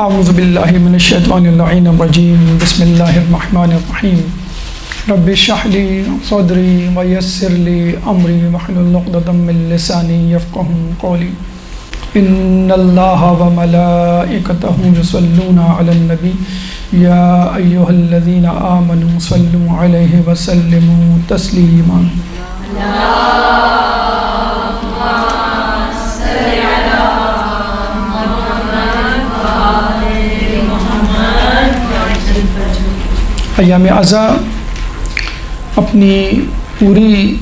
اعوذ باللہ من الشیطان اللعین الرجیم بسم اللہ الرحمن الرحیم رب اشرح لی صدری ویسر لی امری واحلل عقدۃ من لسانی یفقهوا قولی ان اللہ وملائکتہ یصلون علی النبی یا ایہا الذین آمنوا صلوا علیہ وسلموا تسلیما ایام عزا اپنی پوری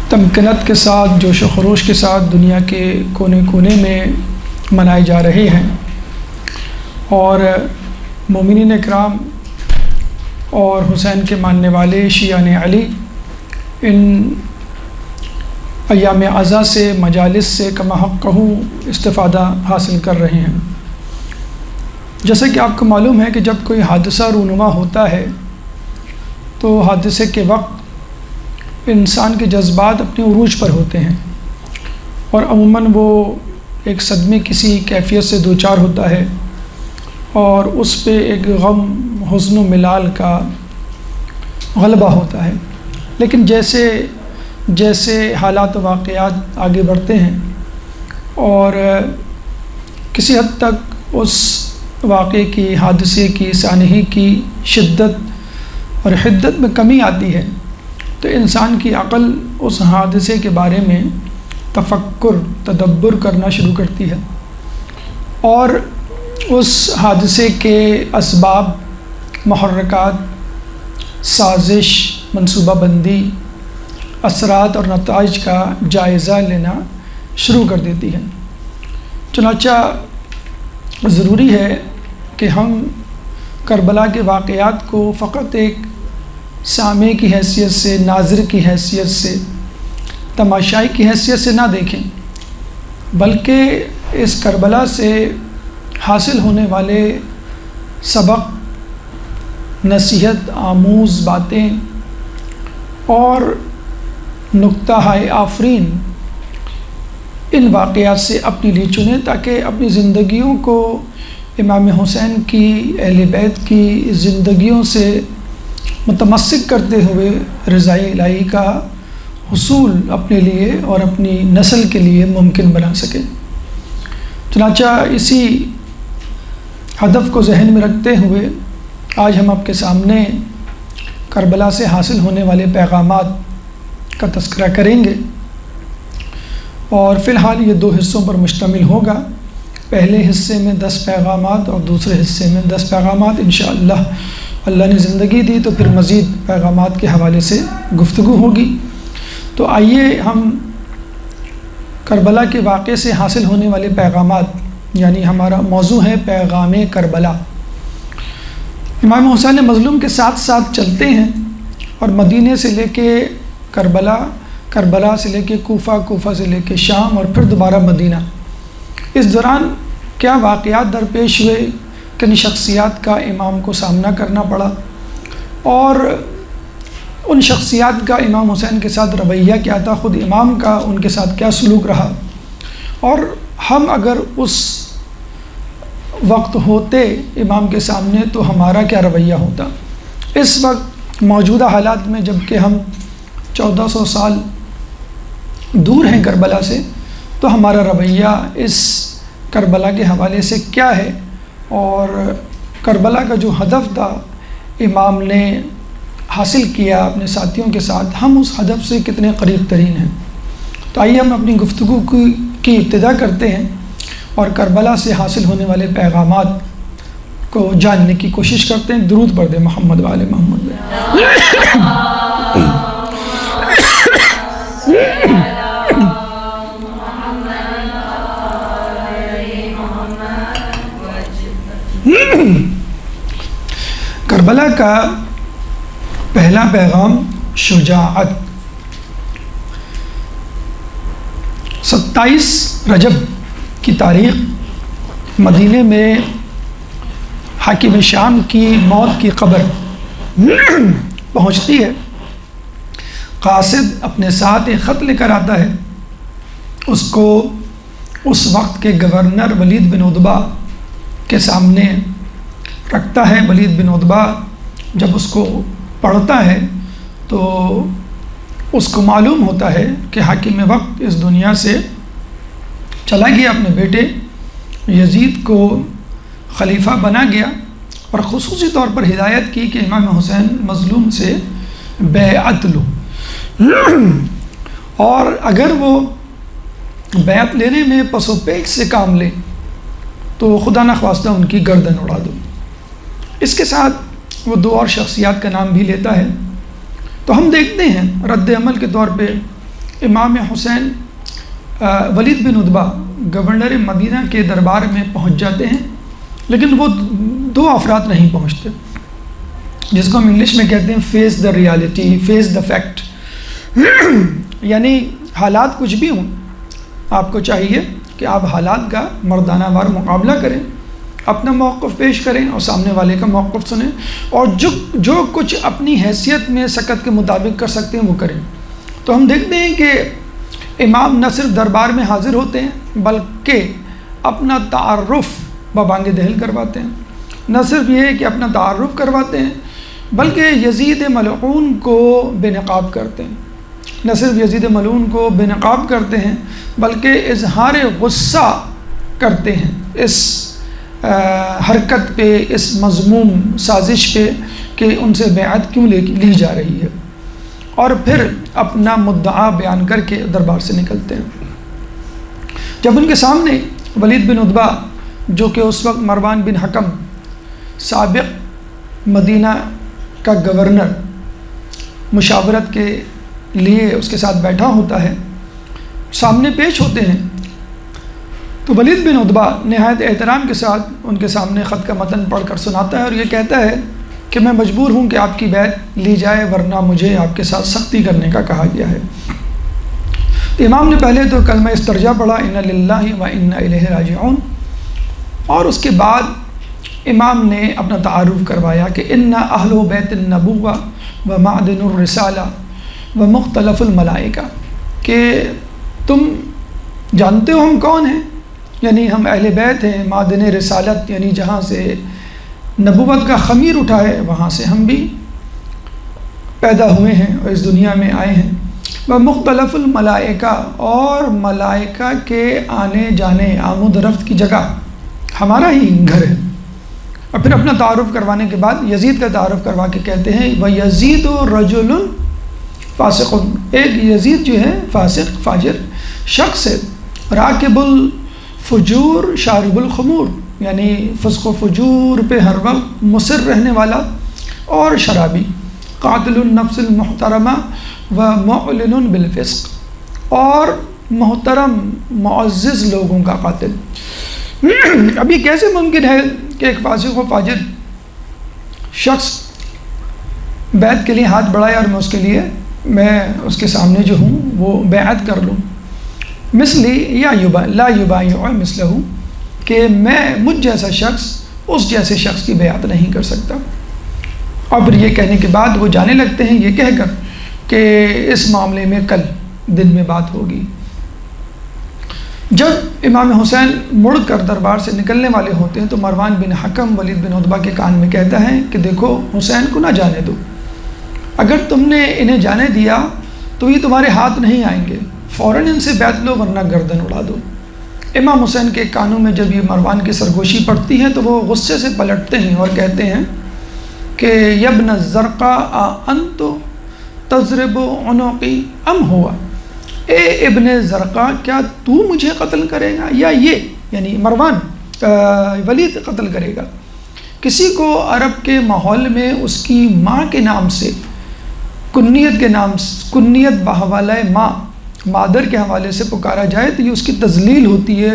تمکنت کے ساتھ جوش و خروش کے ساتھ دنیا کے کونے کونے میں منائے جا رہے ہیں، اور مومنین اکرام اور حسین کے ماننے والے شیعان علی ان ایام عزا سے مجالس سے کما حق استفادہ حاصل کر رہے ہیں۔ جیسا کہ آپ کو معلوم ہے کہ جب کوئی حادثہ رونما ہوتا ہے تو حادثے کے وقت انسان کے جذبات اپنے عروج پر ہوتے ہیں، اور عموماً وہ ایک صدمے کسی کیفیت سے دوچار ہوتا ہے، اور اس پہ ایک غم، حزن و ملال کا غلبہ ہوتا ہے۔ لیکن جیسے جیسے حالات و واقعات آگے بڑھتے ہیں اور کسی حد تک اس واقعے کی، حادثے کی، سانحے کی شدت اور حدت میں کمی آتی ہے تو انسان کی عقل اس حادثے کے بارے میں تفکر، تدبر کرنا شروع کرتی ہے، اور اس حادثے کے اسباب، محرکات، سازش، منصوبہ بندی، اثرات اور نتائج کا جائزہ لینا شروع کر دیتی ہے۔ چنانچہ ضروری ہے کہ ہم کربلا کے واقعات کو فقط ایک سامع کی حیثیت سے، ناظر کی حیثیت سے، تماشائی کی حیثیت سے نہ دیکھیں، بلکہ اس کربلا سے حاصل ہونے والے سبق، نصیحت آموز باتیں اور نکتہ ہائے آفرین ان واقعات سے اپنے لیے چنیں، تاکہ اپنی زندگیوں کو امام حسین کی، اہل بیت کی زندگیوں سے متمسک کرتے ہوئے رضائے الہی کا حصول اپنے لیے اور اپنی نسل کے لیے ممکن بنا سکیں۔ چنانچہ اسی ہدف کو ذہن میں رکھتے ہوئے آج ہم آپ کے سامنے کربلا سے حاصل ہونے والے پیغامات کا تذکرہ کریں گے، اور فی الحال یہ 2 حصوں پر مشتمل ہوگا۔ پہلے حصے میں 10 پیغامات اور دوسرے حصے میں 10 پیغامات انشاءاللہ اللہ نے زندگی دی تو پھر مزید پیغامات کے حوالے سے گفتگو ہوگی۔ تو آئیے ہم کربلا کے واقعے سے حاصل ہونے والے پیغامات، یعنی ہمارا موضوع ہے پیغام کربلا۔ امام حسین مظلوم کے ساتھ ساتھ چلتے ہیں اور مدینے سے لے کے کربلا، کربلا سے لے کے کوفہ، کوفہ سے لے کے شام اور پھر دوبارہ مدینہ۔ اس دوران کیا واقعات درپیش ہوئے، کن شخصیات کا امام کو سامنا کرنا پڑا، اور ان شخصیات کا امام حسین کے ساتھ رویہ کیا تھا، خود امام کا ان کے ساتھ کیا سلوک رہا، اور ہم اگر اس وقت ہوتے امام کے سامنے تو ہمارا کیا رویہ ہوتا۔ اس وقت موجودہ حالات میں جب کہ ہم 1400 سال دور ہیں کربلا سے، تو ہمارا رویہ اس کربلا کے حوالے سے کیا ہے، اور کربلا کا جو ہدف تھا امام نے حاصل کیا اپنے ساتھیوں کے ساتھ، ہم اس ہدف سے کتنے قریب ترین ہیں۔ تو آئیے ہم اپنی گفتگو کی ابتدا کرتے ہیں اور کربلا سے حاصل ہونے والے پیغامات کو جاننے کی کوشش کرتے ہیں۔ درود پڑھ دیں محمد و آل محمد۔ کربلا کا پہلا پیغام شجاعت۔ 27 رجب کی تاریخ مدینے میں حاکم شام کی موت کی خبر پہنچتی ہے۔ قاصد اپنے ساتھ ایک خط لے کر آتا ہے، اس کو اس وقت کے گورنر ولید بن عتبہ کے سامنے رکھتا ہے۔ ولید بن عتبہ جب اس کو پڑھتا ہے تو اس کو معلوم ہوتا ہے کہ حاکم وقت اس دنیا سے چلا گیا، اپنے بیٹے یزید کو خلیفہ بنا گیا، اور خصوصی طور پر ہدایت کی کہ امام حسین مظلوم سے بیعت لو، اور اگر وہ بیعت لینے میں پس و پیش سے کام لے تو خدا نخواستہ ان کی گردن اڑا دو۔ اس کے ساتھ وہ 2 اور شخصیات کا نام بھی لیتا ہے۔ تو ہم دیکھتے ہیں رد عمل کے طور پہ امام حسین ولید بن عتبہ گورنر مدینہ کے دربار میں پہنچ جاتے ہیں، لیکن وہ 2 افراد نہیں پہنچتے، جس کو ہم انگلش میں کہتے ہیں face the reality, face the fact, یعنی حالات کچھ بھی ہوں، آپ کو چاہیے کہ آپ حالات کا مردانہ وار مقابلہ کریں، اپنا موقف پیش کریں اور سامنے والے کا موقف سنیں، اور جو کچھ اپنی حیثیت میں سکت کے مطابق کر سکتے ہیں وہ کریں۔ تو ہم دیکھتے ہیں کہ امام نہ صرف دربار میں حاضر ہوتے ہیں بلکہ اپنا تعارف ببانگ دہل کرواتے ہیں۔ نہ صرف یہ کہ اپنا تعارف کرواتے ہیں بلکہ یزید ملعون کو بے نقاب کرتے ہیں۔ نہ صرف یزید ملعون کو بے نقاب کرتے ہیں بلکہ اظہار غصہ کرتے ہیں اس حرکت پہ، اس مذموم سازش پہ کہ ان سے بیعت کیوں لی جا رہی ہے، اور پھر اپنا مدعا بیان کر کے دربار سے نکلتے ہیں۔ جب ان کے سامنے ولید بن عتبہ جو کہ اس وقت مروان بن حکم سابق مدینہ کا گورنر مشاورت کے لیے اس کے ساتھ بیٹھا ہوتا ہے، سامنے پیش ہوتے ہیں، تو ولید بن عتبہ نہایت احترام کے ساتھ ان کے سامنے خط کا متن پڑھ کر سناتا ہے، اور یہ کہتا ہے کہ میں مجبور ہوں کہ آپ کی بیعت لی جائے، ورنہ مجھے آپ کے ساتھ سختی کرنے کا کہا گیا ہے۔ تو امام نے پہلے تو کلمہ استرجاع پڑھا، انا للہ و انا الیہ راجعون، اور اس کے بعد امام نے اپنا تعارف کروایا کہ انا اہل بیت النبوہ و معدن الرسالہ و مختلف الملائکہ، کہ تم جانتے ہو ہم کون ہیں، یعنی ہم اہل بیت ہیں، معدن رسالت یعنی جہاں سے نبوت کا خمیر اٹھا ہے وہاں سے ہم بھی پیدا ہوئے ہیں اور اس دنیا میں آئے ہیں، وہ مختلف الملائکہ، اور ملائکہ کے آنے جانے آمد و رفت کی جگہ ہمارا ہی گھر ہے۔ اور پھر اپنا تعارف کروانے کے بعد یزید کا تعارف کروا کے کہتے ہیں وَيَزِيدُ رَجُلٌ فاسق، ایک یزید جو ہے فاسق فاجر شخص ہے، راکب الفجور شارب الخمور، یعنی فسق و فجور پہ ہر وقت مصر رہنے والا اور شرابی، قاتل النفس المحترمہ و معلن بالفسق، اور محترم معزز لوگوں کا قاتل۔ اب یہ کیسے ممکن ہے کہ ایک فاسق و فاجر شخص بیعت کے لیے ہاتھ بڑھائے اور میں اس کے سامنے جو ہوں وہ بیعت کر لوں، مثلی یا لا یبایع مثلہ، کہ میں مجھ جیسا شخص اس جیسے شخص کی بیعت نہیں کر سکتا۔ اور پھر یہ کہنے کے بعد وہ جانے لگتے ہیں یہ کہہ کر کہ اس معاملے میں کل دن میں بات ہوگی۔ جب امام حسین مڑ کر دربار سے نکلنے والے ہوتے ہیں تو مروان بن حکم ولید بن عتبہ کے کان میں کہتا ہے کہ دیکھو حسین کو نہ جانے دو، اگر تم نے انہیں جانے دیا تو یہ تمہارے ہاتھ نہیں آئیں گے، فوراً ان سے بیعت لو ورنہ گردن اڑا دو۔ امام حسین کے کانوں میں جب یہ مروان کی سرگوشی پڑتی ہے تو وہ غصے سے پلٹتے ہیں اور کہتے ہیں کہ یبن الزرقاء انت تضرب عنقی ام ہوا، اے ابن زرقاء کیا تو مجھے قتل کرے گا یا یہ یعنی مروان ولید قتل کرے گا۔ کسی کو عرب کے ماحول میں اس کی ماں کے نام سے کنیت کے نام کنیت بحوالہ ماں مادر کے حوالے سے پکارا جائے تو یہ اس کی تذلیل ہوتی ہے،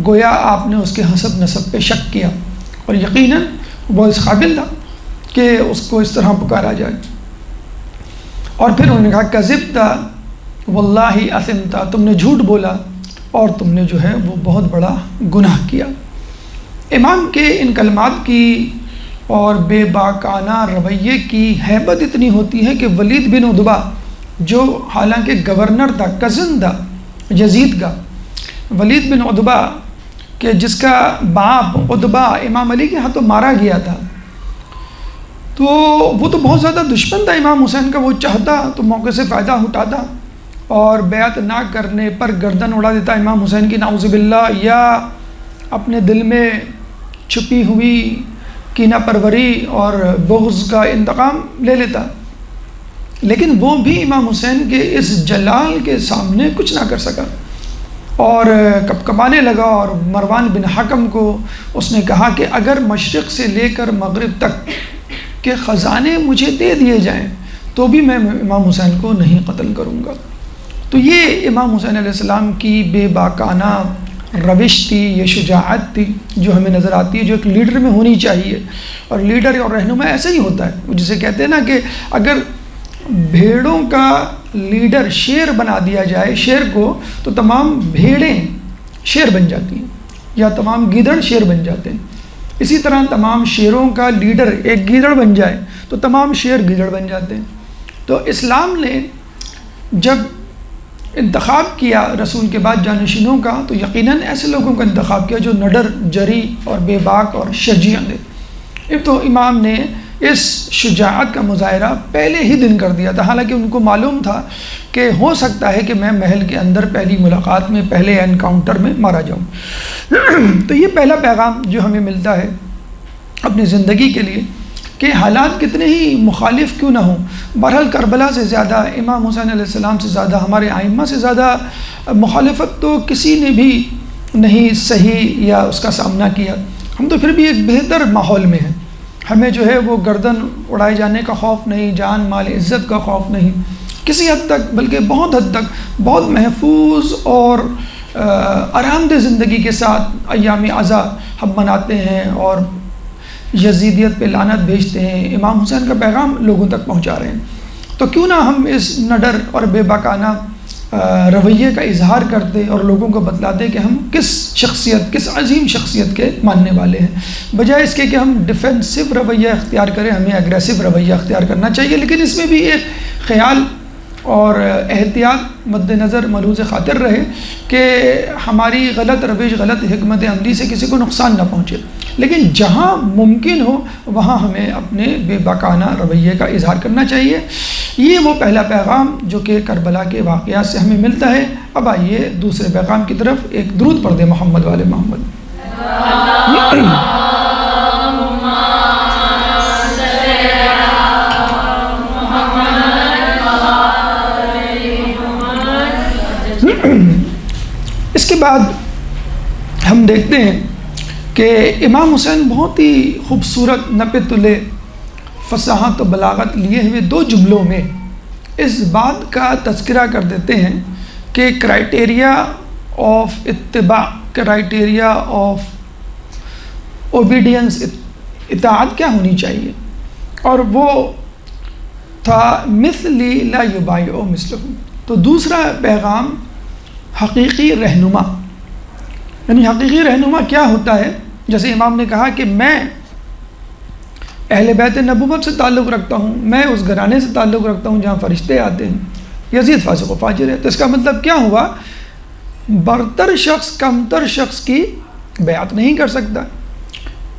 گویا آپ نے اس کے حسب نسب پہ شک کیا، اور یقیناً وہ اس قابل تھا کہ اس کو اس طرح پکارا جائے۔ اور پھر انہوں نے کہا کذبتا واللہ اثمتا، تم نے جھوٹ بولا اور تم نے جو ہے وہ بہت بڑا گناہ کیا۔ امام کے ان کلمات کی اور بے باکانہ رویے کی ہیبت اتنی ہوتی ہے کہ ولید بن عتبہ جو حالانکہ گورنر تھا، کزن تھا یزید کا، ولید بن عتبہ کہ جس کا باپ عتبہ امام علی کے ہاتھوں مارا گیا تھا، تو وہ تو بہت زیادہ دشمن تھا امام حسین کا، وہ چاہتا تو موقع سے فائدہ اٹھاتا اور بیعت نہ کرنے پر گردن اڑا دیتا امام حسین کی، نعوذ باللہ، یا اپنے دل میں چھپی ہوئی کینہ پروری اور بغض کا انتقام لے لیتا، لیکن وہ بھی امام حسین کے اس جلال کے سامنے کچھ نہ کر سکا اور کپکپانے لگا، اور مروان بن حکم کو اس نے کہا کہ اگر مشرق سے لے کر مغرب تک کے خزانے مجھے دے دیے جائیں تو بھی میں امام حسین کو نہیں قتل کروں گا۔ تو یہ امام حسین علیہ السلام کی بے باکانہ روش تھی، یہ شجاعت تھی جو ہمیں نظر آتی ہے، جو ایک لیڈر میں ہونی چاہیے، اور لیڈر اور رہنما ایسا ہی ہوتا ہے، جسے کہتے ہیں نا کہ اگر بھیڑوں کا لیڈر شیر بنا دیا جائے شیر کو، تو تمام بھیڑیں شیر بن جاتی ہیں، یا تمام گیدڑ شیر بن جاتے ہیں۔ اسی طرح تمام شیروں کا لیڈر ایک گیدڑ بن جائے تو تمام شیر گیدڑ بن جاتے ہیں۔ تو اسلام نے جب انتخاب کیا رسول کے بعد جانشینوں کا، تو یقیناً ایسے لوگوں کا انتخاب کیا جو نڈر، جری اور بے باک اور شجیع تھے۔ ایک تو امام نے اس شجاعت کا مظاہرہ پہلے ہی دن کر دیا تھا، حالانکہ ان کو معلوم تھا کہ ہو سکتا ہے کہ میں محل کے اندر پہلی ملاقات میں، پہلے انکاؤنٹر میں مارا جاؤں۔ تو یہ پہلا پیغام جو ہمیں ملتا ہے اپنی زندگی کے لیے، کہ حالات کتنے ہی مخالف کیوں نہ ہوں، بہرحال کربلا سے زیادہ، امام حسین علیہ السلام سے زیادہ، ہمارے ائمہ سے زیادہ مخالفت تو کسی نے بھی نہیں سہی یا اس کا سامنا کیا۔ ہم تو پھر بھی ایک بہتر ماحول میں ہیں، ہمیں جو ہے وہ گردن اڑائے جانے کا خوف نہیں، جان مال عزت کا خوف نہیں، کسی حد تک، بلکہ بہت حد تک بہت محفوظ اور آرام دہ زندگی کے ساتھ ایام عزا ہم مناتے ہیں اور یزیدیت پہ لعنت بھیجتے ہیں، امام حسین کا پیغام لوگوں تک پہنچا رہے ہیں۔ تو کیوں نہ ہم اس نڈر اور بے باکانہ رویے کا اظہار کرتے اور لوگوں کو بتلاتے کہ ہم کس شخصیت، کس عظیم شخصیت کے ماننے والے ہیں، بجائے اس کے کہ ہم ڈیفینسو رویہ اختیار کریں، ہمیں اگریسو رویہ اختیار کرنا چاہیے، لیکن اس میں بھی ایک خیال اور احتیاط مد نظر ملحوظ خاطر رہے کہ ہماری غلط روش، غلط حکمت عملی سے کسی کو نقصان نہ پہنچے، لیکن جہاں ممکن ہو وہاں ہمیں اپنے بے باکانہ رویے کا اظہار کرنا چاہیے۔ یہ وہ پہلا پیغام جو کہ کربلا کے واقعات سے ہمیں ملتا ہے۔ اب آئیے دوسرے پیغام کی طرف، ایک درود پڑھ دیں محمد والے محمد۔ اس کے بعد ہم دیکھتے ہیں کہ امام حسین بہت ہی خوبصورت نپے تلے فصاحت و بلاغت لیے ہوئے دو جملوں میں اس بات کا تذکرہ کر دیتے ہیں کہ کرائٹیریا آف اتباع، کرائٹیریا آف اوبیڈینس، اطاعت کیا ہونی چاہیے، اور وہ تھا مثلی لا یبایع مثلہ۔ تو دوسرا پیغام حقیقی رہنما، یعنی حقیقی رہنما کیا ہوتا ہے؟ جیسے امام نے کہا کہ میں اہل بیت نبوت سے تعلق رکھتا ہوں، میں اس گھرانے سے تعلق رکھتا ہوں جہاں فرشتے آتے ہیں، یزید فاسق و فاجر ہے۔ تو اس کا مطلب کیا ہوا؟ برتر شخص کمتر شخص کی بیعت نہیں کر سکتا،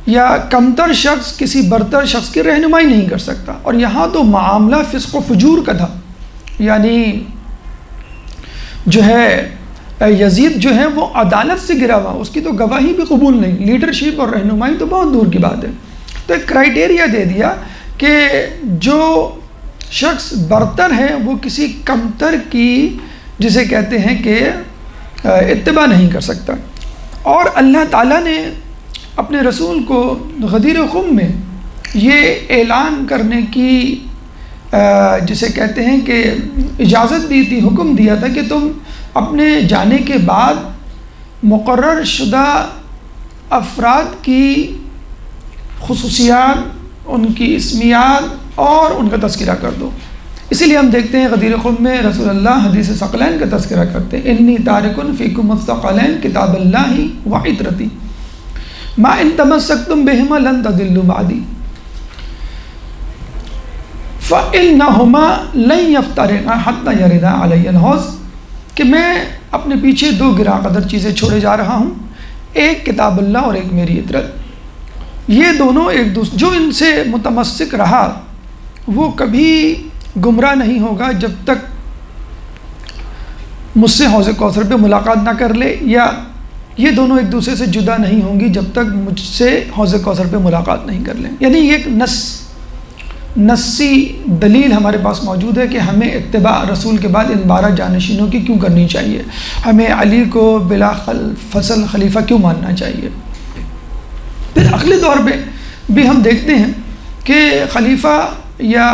یا کمتر شخص کسی برتر شخص کی رہنمائی نہیں کر سکتا۔ اور یہاں تو معاملہ فسق و فجور کا تھا، یعنی جو ہے یزید جو ہے وہ عدالت سے گرا ہوا، اس کی تو گواہی بھی قبول نہیں، لیڈرشپ اور رہنمائی تو بہت دور کی بات ہے۔ تو ایک کرائٹیریا دے دیا کہ جو شخص برتر ہے وہ کسی کمتر کی، جسے کہتے ہیں کہ اتباع نہیں کر سکتا۔ اور اللہ تعالیٰ نے اپنے رسول کو غدیر خم میں یہ اعلان کرنے کی جسے کہتے ہیں کہ اجازت دی تھی، حکم دیا تھا کہ تم اپنے جانے کے بعد مقرر شدہ افراد کی خصوصیات، ان کی اسمیات اور ان کا تذکرہ کر دو۔ اسی لیے ہم دیکھتے ہیں غدیر خم میں رسول اللہ حدیث ثقلین کا تذکرہ کرتے ہیں، انی تارکن فیکم الثقلین کتاب اللہ وعطرتی ما ان تمسکتم بہما لن تضلوا بعدی فإنہما لن یفترقا حتی یردا علی الحوض، کہ میں اپنے پیچھے 2 گراں قدر چیزیں چھوڑے جا رہا ہوں، ایک کتاب اللہ اور ایک میری اطرت۔ یہ دونوں ایک دوسرے، جو ان سے متمسک رہا وہ کبھی گمراہ نہیں ہوگا جب تک مجھ سے حوض کوثر پہ ملاقات نہ کر لے، یا یہ دونوں ایک دوسرے سے جدا نہیں ہوں گی جب تک مجھ سے حوض کوثر پہ ملاقات نہیں کر لیں۔ یعنی یہ ایک نصی دلیل ہمارے پاس موجود ہے کہ ہمیں اتباع رسول کے بعد ان 12 جانشینوں کی کیوں کرنی چاہیے، ہمیں علی کو بلا فصل خلیفہ کیوں ماننا چاہیے۔ پھر اگلے دور پہ بھی ہم دیکھتے ہیں کہ خلیفہ یا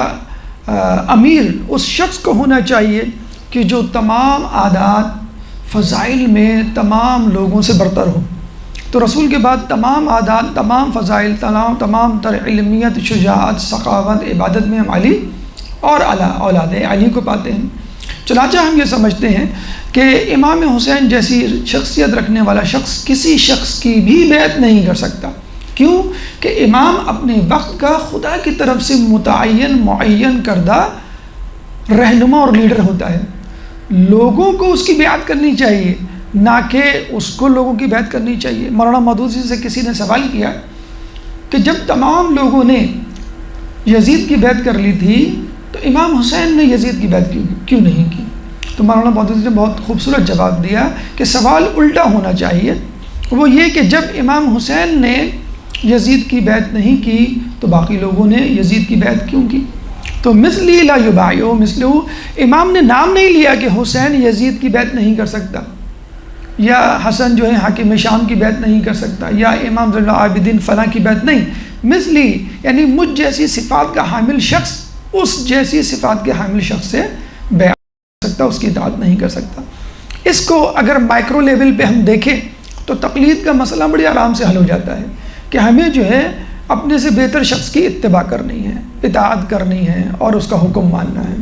امیر اس شخص کو ہونا چاہیے کہ جو تمام عادات فضائل میں تمام لوگوں سے برتر ہو۔ تو رسول کے بعد تمام عادات، تمام فضائل، تمام تر علمیت، شجاعت، ثقافت، عبادت میں ہم علی اور اولاد علی کو پاتے ہیں۔ چنانچہ ہم یہ سمجھتے ہیں کہ امام حسین جیسی شخصیت رکھنے والا شخص کسی شخص کی بھی بیعت نہیں کر سکتا۔ کیوں؟ کہ امام اپنے وقت کا خدا کی طرف سے معین کردہ رہنما اور لیڈر ہوتا ہے۔ لوگوں کو اس کی بیعت کرنی چاہیے، نہ کہ اس کو لوگوں کی بیعت کرنی چاہیے۔ مولانا مودودی سے کسی نے سوال کیا کہ جب تمام لوگوں نے یزید کی بیعت کر لی تھی تو امام حسین نے یزید کی بیعت کیوں نہیں کی؟ تو مولانا مودودی نے بہت خوبصورت جواب دیا کہ سوال الٹا ہونا چاہیے، وہ یہ کہ جب امام حسین نے یزید کی بیعت نہیں کی تو باقی لوگوں نے یزید کی بیعت کیوں کی؟ تو مثلی لا یبایع مثلہ، امام نے نام نہیں لیا کہ حسین یزید کی بیعت نہیں کر سکتا، یا حسن جو ہے حاکم شام کی بیعت نہیں کر سکتا، یا امام زین العابدین فلاں کی بیعت نہیں۔ مثلی یعنی مجھ جیسی صفات کا حامل شخص اس جیسی صفات کے حامل شخص سے بیعت کر سکتا، اس کی اطاعت نہیں کر سکتا۔ اس کو اگر مائکرو لیول پہ ہم دیکھیں تو تقلید کا مسئلہ بڑی آرام سے حل ہو جاتا ہے کہ ہمیں جو ہے اپنے سے بہتر شخص کی اتباع کرنی ہے، اطاعت کرنی ہے اور اس کا حکم ماننا ہے،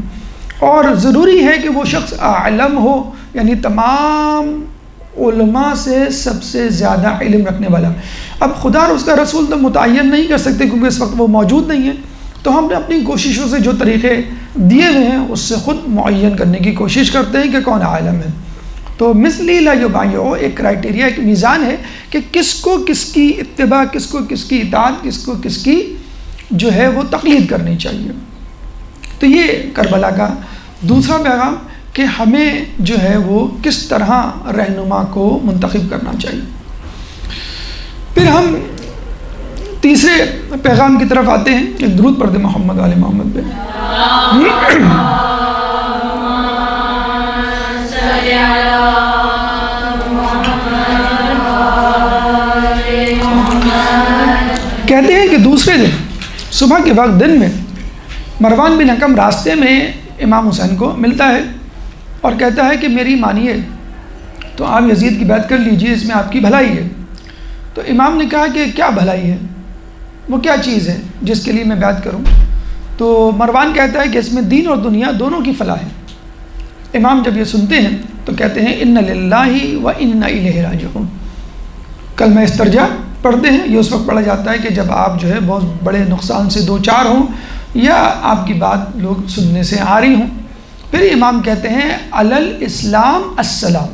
اور ضروری ہے کہ وہ شخص عالم ہو، یعنی تمام علماء سے سب سے زیادہ علم رکھنے والا۔ اب خدا اور اس کا رسول تو متعین نہیں کر سکتے کیونکہ اس وقت وہ موجود نہیں ہے، تو ہم نے اپنی کوششوں سے جو طریقے دیے ہوئے ہیں اس سے خود معین کرنے کی کوشش کرتے ہیں کہ کون عالم ہے۔ تو مثلی لا یبایع ایک کرائٹیریا، ایک میزان ہے کہ کس کو کس کی اتباع، کس کو کس کی اطاعت، کس کو کس کی جو ہے وہ تقلید کرنی چاہیے۔ تو یہ کربلا کا دوسرا پیغام کہ ہمیں جو ہے وہ کس طرح رہنما کو منتخب کرنا چاہیے۔ پھر ہم تیسرے پیغام کی طرف آتے ہیں، ایک درود پڑھ دیں محمد آل محمد پہ۔ کہتے ہیں کہ دوسرے دن صبح کے وقت دن میں مروان بن حکم راستے میں امام حسین کو ملتا ہے اور کہتا ہے کہ میری مانیے تو آپ یزید کی بیعت کر لیجئے، اس میں آپ کی بھلائی ہے۔ تو امام نے کہا کہ کیا بھلائی ہے، وہ کیا چیز ہے جس کے لیے میں بیعت کروں؟ تو مروان کہتا ہے کہ اس میں دین اور دنیا دونوں کی فلاح ہے۔ امام جب یہ سنتے ہیں تو کہتے ہیں ان للہ و انا الیہ راجعون۔ کلمہ استرجاع پڑھتے ہیں، یہ اس وقت پڑھا جاتا ہے کہ جب آپ جو ہے بہت بڑے نقصان سے دو چار ہوں یا آپ کی بات لوگ سننے سے آ رہی ہوں۔ پھر امام کہتے ہیں علی الاسلام السلام،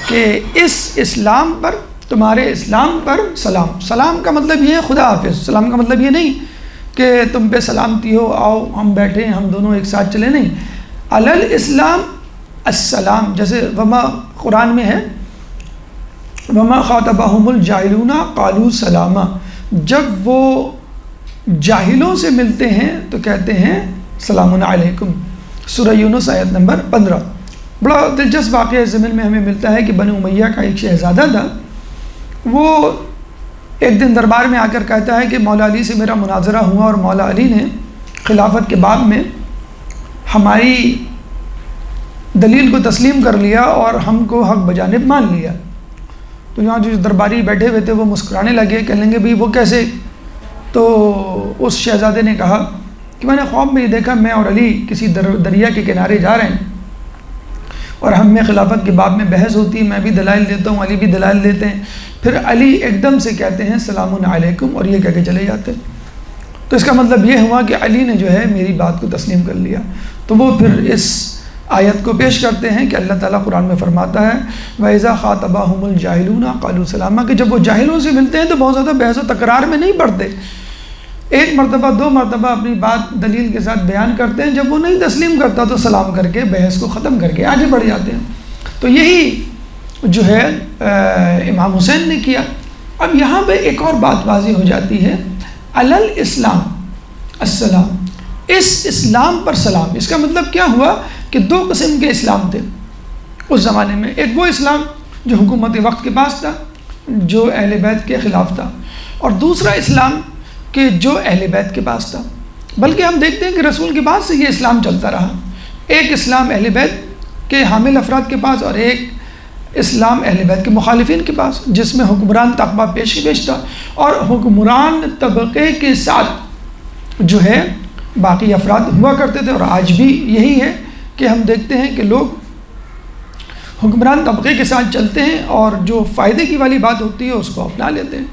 کہ اس اسلام پر، تمہارے اسلام پر سلام۔ سلام کا مطلب یہ ہے خدا حافظ، سلام کا مطلب یہ نہیں کہ تم پہ سلامتی ہو، آؤ ہم بیٹھیں ہم دونوں ایک ساتھ چلیں، نہیں، علی الاسلام السلام۔ جیسے وما قرآن میں ہے وما خاطبہم الجاہلون قالوا سلاما، جب وہ جاہلوں سے ملتے ہیں تو کہتے ہیں سلام علیکم۔ سورہ یونس آیت نمبر 15۔ بڑا دلچسپ واقعہ زمین میں ہمیں ملتا ہے کہ بنو امیہ کا ایک شہزادہ تھا، وہ ایک دن دربار میں آ کر کہتا ہے کہ مولا علی سے میرا مناظرہ ہوا اور مولا علی نے خلافت کے باب میں ہماری دلیل کو تسلیم کر لیا اور ہم کو حق بجانب مان لیا۔ تو یہاں جو درباری بیٹھے ہوئے تھے وہ مسکرانے لگے، کہنے لگے بھئی وہ کیسے؟ تو اس شہزادے نے کہا کہ میں نے خواب میں یہ دیکھا میں اور علی کسی دریا کے کنارے جا رہے ہیں اور ہم میں خلافت کے باب میں بحث ہوتی ہے، میں بھی دلائل دیتا ہوں، علی بھی دلائل دیتے ہیں، پھر علی ایک دم سے کہتے ہیں سلام علیکم اور یہ کہہ کے چلے جاتے ہیں۔ تو اس کا مطلب یہ ہوا کہ علی نے جو ہے میری بات کو تسلیم کر لیا۔ تو وہ پھر اس آیت کو پیش کرتے ہیں کہ اللہ تعالیٰ قرآن میں فرماتا ہے وَإِذَا خَاطَبَهُمُ الْجَاهِلُونَ قَالُوا سَلَامًا، کہ جب وہ جاہلوں سے ملتے ہیں تو بہت زیادہ بحث و تکرار میں نہیں پڑتے، ایک مرتبہ دو مرتبہ اپنی بات دلیل کے ساتھ بیان کرتے ہیں، جب وہ نہیں تسلیم کرتا تو سلام کر کے بحث کو ختم کر کے آگے بڑھ جاتے ہیں۔ تو یہی جو ہے امام حسین نے کیا۔ اب یہاں پہ ایک اور بات واضح ہو جاتی ہے، علی الاسلام السلام، اس اسلام پر سلام۔ اس کا مطلب کیا ہوا کہ دو قسم کے اسلام تھے اس زمانے میں، ایک وہ اسلام جو حکومت وقت کے پاس تھا، جو اہل بیت کے خلاف تھا، اور دوسرا اسلام کہ جو اہل بیت کے پاس تھا۔ بلکہ ہم دیکھتے ہیں کہ رسول کے بعد سے یہ اسلام چلتا رہا، ایک اسلام اہل بیت کے حامل افراد کے پاس اور ایک اسلام اہل بیت کے مخالفین کے پاس، جس میں حکمران طبقہ پیش تھا، اور حکمران طبقے کے ساتھ جو ہے باقی افراد ہوا کرتے تھے۔ اور آج بھی یہی ہے کہ ہم دیکھتے ہیں کہ لوگ حکمران طبقے کے ساتھ چلتے ہیں اور جو فائدے کی والی بات ہوتی ہے اس کو اپنا لیتے ہیں۔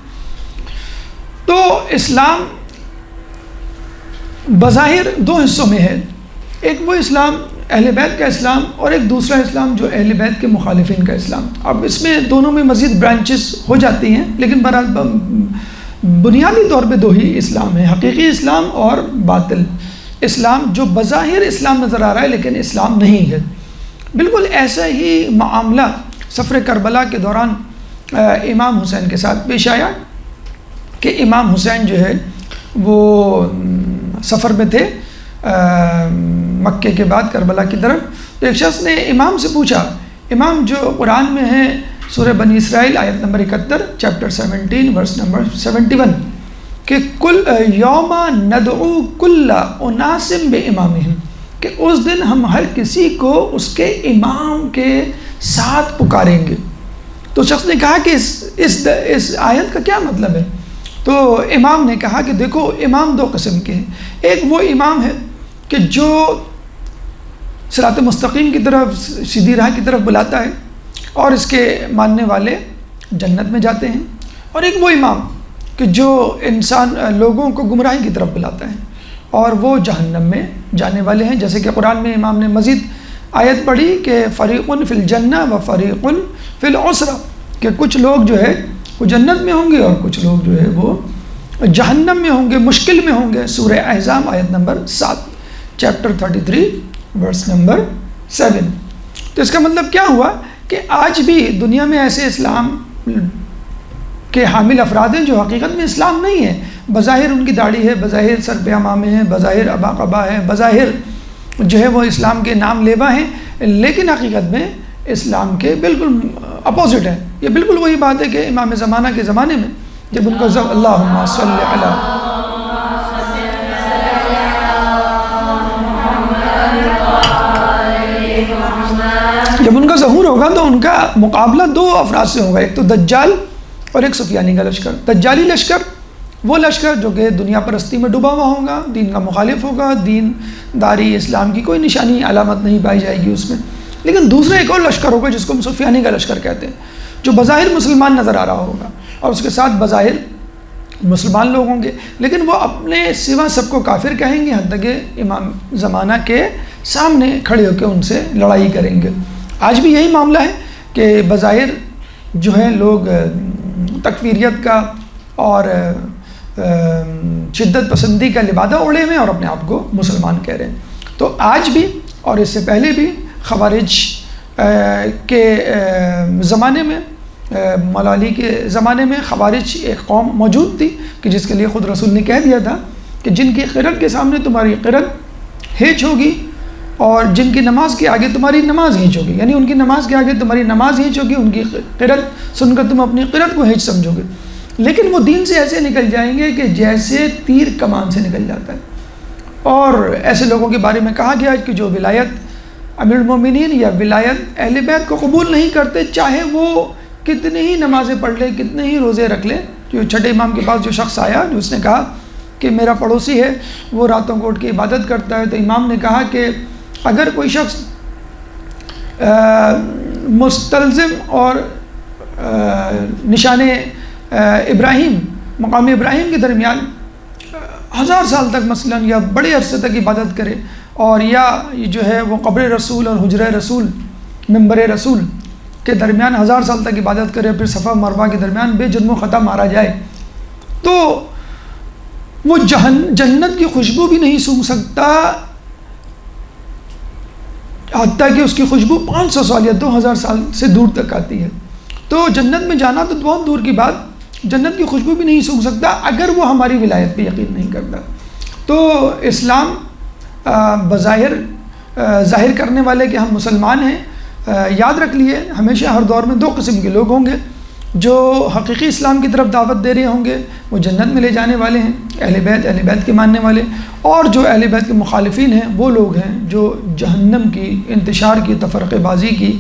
تو اسلام بظاہر دو حصوں میں ہے، ایک وہ اسلام اہل بیت کا اسلام اور ایک دوسرا اسلام جو اہل بیت کے مخالفین کا اسلام۔ اب اس میں دونوں میں مزید برانچز ہو جاتی ہیں، لیکن بنیادی طور پہ دو ہی اسلام ہیں، حقیقی اسلام اور باطل اسلام، جو بظاہر اسلام نظر آ رہا ہے لیکن اسلام نہیں ہے۔ بالکل ایسا ہی معاملہ سفر کربلا کے دوران امام حسین کے ساتھ پیش آیا کہ امام حسین جو ہے وہ سفر میں تھے مکے کے بعد کربلا کی طرف۔ تو ایک شخص نے امام سے پوچھا، امام جو قرآن میں ہے سورہ بنی اسرائیل آیت نمبر 71 چیپٹر 17 ورس نمبر 71 کہ کل یوم ندعو کل اناس بامامہم، کہ اس دن ہم ہر کسی کو اس کے امام کے ساتھ پکاریں گے۔ تو شخص نے کہا کہ اس آیت کا کیا مطلب ہے؟ تو امام نے کہا کہ دیکھو امام دو قسم کے ہیں، ایک وہ امام ہے کہ جو صراط مستقیم کی طرف سیدھی راہ کی طرف بلاتا ہے اور اس کے ماننے والے جنت میں جاتے ہیں، اور ایک وہ امام کہ جو انسان لوگوں کو گمراہی کی طرف بلاتا ہے اور وہ جہنم میں جانے والے ہیں۔ جیسے کہ قرآن میں امام نے مزید آیت پڑھی کہ فریق فی الجنہ و فریق فی العسرہ، کہ کچھ لوگ جو ہے وہ جنت میں ہوں گے اور کچھ لوگ جو ہے وہ جہنم میں ہوں گے، مشکل میں ہوں گے۔ سورہ احزاب آیت نمبر 7 چیپٹر 33 ورس نمبر 7۔ تو اس کا مطلب کیا ہوا کہ آج بھی دنیا میں ایسے اسلام کے حامل افراد ہیں جو حقیقت میں اسلام نہیں ہے، بظاہر ان کی داڑھی ہے، بظاہر سر پہ عمامے ہیں، بظاہر ابا قبا ہے، بظاہر جو ہے وہ اسلام کے نام لیوا ہیں، لیکن حقیقت میں اسلام کے بالکل اپوزٹ ہے۔ یہ بالکل وہی بات ہے کہ امام زمانہ کے زمانے میں جب ان کو اللہم صلی علی جب ان کا ظہور ہوگا تو ان کا مقابلہ دو افراد سے ہوگا، ایک تو دجال اور ایک سفیانی کا لشکر۔ دجالی لشکر وہ لشکر جو کہ دنیا پرستی میں ڈوبا ہوا ہوگا، دین کا مخالف ہوگا، دین داری اسلام کی کوئی نشانی علامت نہیں پائی جائے گی اس میں۔ لیکن دوسرا ایک اور لشکر ہوگا جس کو ہم سفیانی کا لشکر کہتے ہیں، جو بظاہر مسلمان نظر آ رہا ہوگا اور اس کے ساتھ بظاہر مسلمان لوگ ہوں گے، لیکن وہ اپنے سوا سب کو کافر کہیں گے، حتیٰ کہ امام زمانہ کے سامنے کھڑے ہو کے ان سے لڑائی کریں گے۔ آج بھی یہی معاملہ ہے کہ بظاہر جو ہے لوگ تکفیریت کا اور شدت پسندی کا لبادہ اوڑھے ہوئے اور اپنے آپ کو مسلمان کہہ رہے ہیں۔ تو آج بھی اور اس سے پہلے بھی خوارج کے زمانے میں، مولا علی کے زمانے میں خوارج ایک قوم موجود تھی کہ جس کے لیے خود رسول نے کہہ دیا تھا کہ جن کی قرت کے سامنے تمہاری قرت ہیچ ہوگی اور جن کی نماز کے آگے تمہاری نماز ہیچ ہوگی، یعنی ان کی نماز کے آگے تمہاری نماز ہیچ ہوگی، ان کی قرت سن کر تم اپنی قرت کو ہیچ سمجھو گے، لیکن وہ دین سے ایسے نکل جائیں گے کہ جیسے تیر کمان سے نکل جاتا ہے۔ اور ایسے لوگوں کے بارے میں کہا گیا کہ جو ولایت امیر المومنین یا ولایت اہل بیت کو قبول نہیں کرتے، چاہے وہ کتنی ہی نمازیں پڑھ لے، کتنے ہی روزے رکھ لے۔ جو چھٹے امام کے پاس جو شخص آیا جو اس نے کہا کہ میرا پڑوسی ہے وہ راتوں کو اٹھ کے عبادت کرتا ہے، تو امام نے کہا کہ اگر کوئی شخص مستلزم اور نشان ابراہیم مقام ابراہیم کے درمیان 1000 سال تک مثلا یا بڑے عرصے تک عبادت کرے اور یا جو ہے وہ قبر رسول اور حجرہ رسول منبر رسول کے درمیان 1000 سال تک عبادت کرے، پھر صفا مروہ کے درمیان بے جرم و خطا مارا جائے، تو وہ جنت کی خوشبو بھی نہیں سونگھ سکتا، حتیٰ کہ اس کی خوشبو 500 سال یا 2000 سال سے دور تک آتی ہے۔ تو جنت میں جانا تو بہت دور کی بات، جنت کی خوشبو بھی نہیں سونگھ سکتا اگر وہ ہماری ولایت پہ یقین نہیں کرتا۔ تو اسلام بظاہر ظاہر کرنے والے کہ ہم مسلمان ہیں، یاد رکھ لیے ہمیشہ ہر دور میں 2 قسم کے لوگ ہوں گے، جو حقیقی اسلام کی طرف دعوت دے رہے ہوں گے وہ جنت میں لے جانے والے ہیں، اہل بیت کے ماننے والے، اور جو اہل بیت کے مخالفین ہیں وہ لوگ ہیں جو جہنم کی، انتشار کی، تفرقہ بازی کی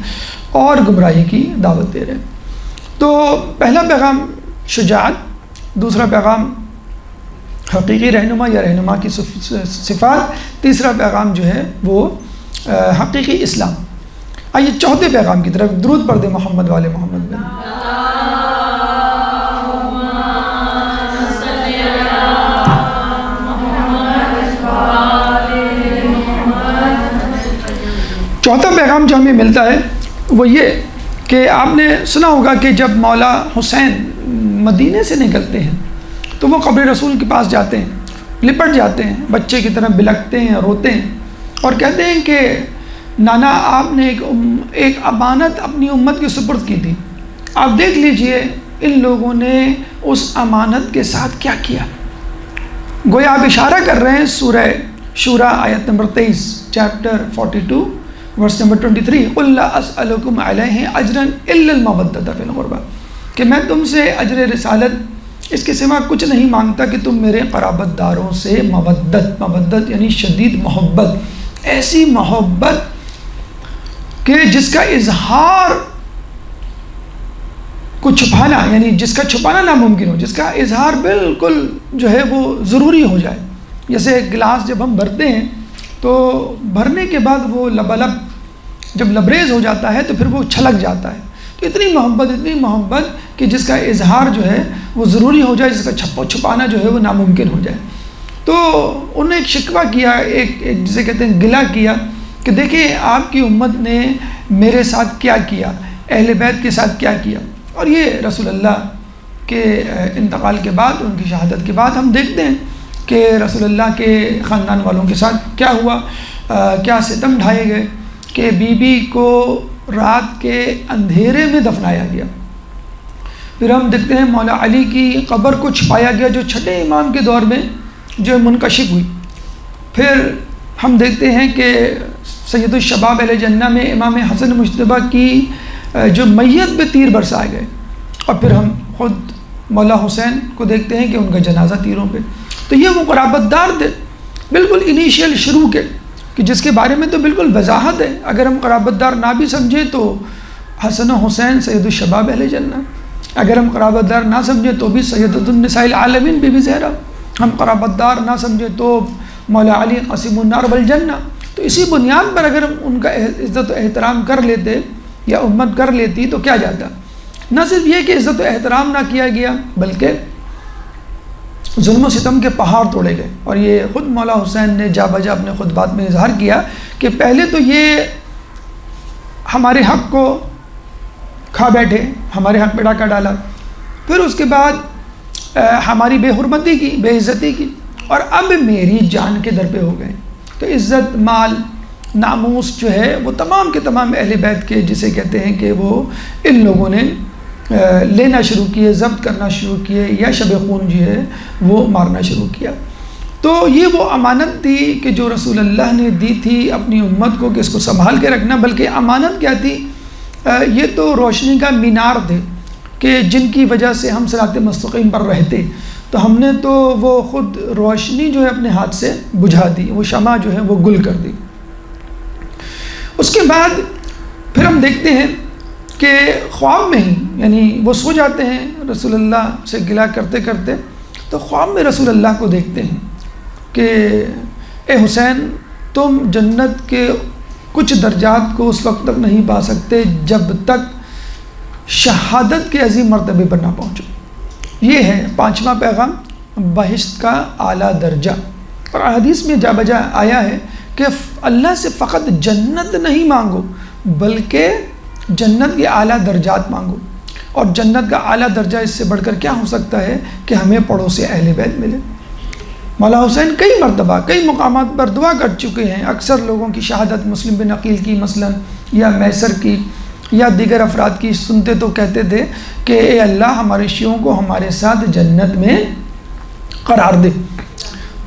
اور گمراہی کی دعوت دے رہے ہیں۔ تو پہلا پیغام شجاعت، دوسرا پیغام حقیقی رہنما یا رہنما کی صفات، تیسرا پیغام جو ہے وہ حقیقی اسلام۔ آئیے چوتھے پیغام کی طرف، درود پڑھ دیں محمد والے محمد میں۔ چوتھا پیغام جو ہمیں ملتا ہے وہ یہ کہ آپ نے سنا ہوگا کہ جب مولا حسین مدینے سے نکلتے ہیں تو وہ قبر رسول کے پاس جاتے ہیں، لپٹ جاتے ہیں، بچے کی طرح بلکتے ہیں، روتے ہیں اور کہتے ہیں کہ نانا آپ نے ایک امانت اپنی امت کی سپرد کی تھی، آپ دیکھ لیجئے ان لوگوں نے اس امانت کے ساتھ کیا کیا۔ گویا آپ اشارہ کر رہے ہیں سورہ شورى آیت نمبر 23 چیپٹر 42 ورس نمبر 23، قُلْ لَا أَسْأَلُكُمْ عَلَيْهِ أَجْرًا إِلَّا الْمَوَدَّةَ فِي الْقُرْبَى، کہ میں تم سے اجر رسالت اس کے سوا کچھ نہیں مانگتا کہ تم میرے قرابت داروں سے مودت یعنی شدید محبت، ایسی محبت کہ جس کا اظہار کو چھپانا، یعنی جس کا چھپانا ناممکن ہو، جس کا اظہار بالکل جو ہے وہ ضروری ہو جائے۔ جیسے گلاس جب ہم بھرتے ہیں تو بھرنے کے بعد وہ لبالب جب لبریز ہو جاتا ہے تو پھر وہ چھلک جاتا ہے، تو اتنی محبت کہ جس کا اظہار جو ہے وہ ضروری ہو جائے، جس کا چھپانا جو ہے وہ ناممکن ہو جائے۔ تو انہوں نے ایک شکوہ کیا، ایک جسے کہتے ہیں گلہ کیا کہ دیکھیں آپ کی امت نے میرے ساتھ کیا کیا، اہل بیت کے ساتھ کیا کیا۔ اور یہ رسول اللہ کے انتقال کے بعد، ان کی شہادت کے بعد ہم دیکھتے ہیں کہ رسول اللہ کے خاندان والوں کے ساتھ کیا ہوا، کیا ستم ڈھائے گئے کہ بی بی کو رات کے اندھیرے میں دفنایا گیا۔ پھر ہم دیکھتے ہیں مولا علی کی قبر کو چھپایا گیا جو چھٹے امام کے دور میں جو منکشف ہوئی۔ پھر ہم دیکھتے ہیں کہ سید الشباب اہل جنہ میں امام حسن مجتبیٰ کی جو میت پہ تیر برسائے گئے، اور پھر ہم خود مولا حسین کو دیکھتے ہیں کہ ان کا جنازہ تیروں پہ۔ تو یہ وہ قرابت دار تھے بالکل انیشیل شروع کے، کہ جس کے بارے میں تو بالکل وضاحت ہے، اگر ہم قرابت دار نہ بھی سمجھیں تو حسن و حسین سید الشباب اہل جنہ، اگر ہم قرابت دار نہ سمجھیں تو بھی سیدۃ النساء العالمین بی بی زہرا، ہم قرابت دار نہ سمجھیں تو مولا علی قاسم النار والجنہ۔ تو اسی بنیاد پر اگر ہم ان کا عزت و احترام کر لیتے یا امت کر لیتی تو کیا جاتا؟ نہ صرف یہ کہ عزت و احترام نہ کیا گیا بلکہ ظلم و ستم کے پہاڑ توڑے گئے۔ اور یہ خود مولا حسین نے جا بجا اپنے خطبات میں اظہار کیا کہ پہلے تو یہ ہمارے حق کو کھا بیٹھے، ہمارے حق پہ ڈاکہ ڈالا، پھر اس کے بعد ہماری بے حرمتی کی، بے عزتی کی، اور اب میری جان کے در پہ ہو گئے۔ تو عزت، مال، ناموس جو ہے وہ تمام کے تمام اہل بیت کے، جسے کہتے ہیں کہ وہ ان لوگوں نے لینا شروع کیے، ضبط کرنا شروع کیے، یا شب خون جو ہے وہ مارنا شروع کیا۔ تو یہ وہ امانت تھی کہ جو رسول اللہ نے دی تھی اپنی امت کو کہ اس کو سنبھال کے رکھنا۔ بلکہ امانت کیا تھی؟ یہ تو روشنی کا مینار تھے کہ جن کی وجہ سے ہم صراط مستقیم پر رہتے، تو ہم نے تو وہ خود روشنی جو ہے اپنے ہاتھ سے بجھا دی، وہ شمع جو ہے وہ گل کر دی۔ اس کے بعد پھر ہم دیکھتے ہیں کہ خواب میں ہی، یعنی وہ سو جاتے ہیں رسول اللہ سے گلہ کرتے کرتے، تو خواب میں رسول اللہ کو دیکھتے ہیں کہ اے حسین، تم جنت کے کچھ درجات کو اس وقت تک نہیں پا سکتے جب تک شہادت کے عظیم مرتبے پر نہ پہنچو۔ یہ ہے 5واں پیغام، بہشت کا اعلیٰ درجہ۔ اور حدیث میں جا بجا آیا ہے کہ اللہ سے فقط جنت نہیں مانگو بلکہ جنت کے اعلیٰ درجات مانگو، اور جنت کا اعلیٰ درجہ اس سے بڑھ کر کیا ہو سکتا ہے کہ ہمیں پڑوسی اہل بیت ملے۔ مولا حسین کئی مرتبہ کئی مقامات پر دعا کر چکے ہیں، اکثر لوگوں کی شہادت مسلم بن عقیل کی مثلا یا میسر کی یا دیگر افراد کی سنتے تو کہتے تھے کہ اے اللہ ہمارے شیعوں کو ہمارے ساتھ جنت میں قرار دے۔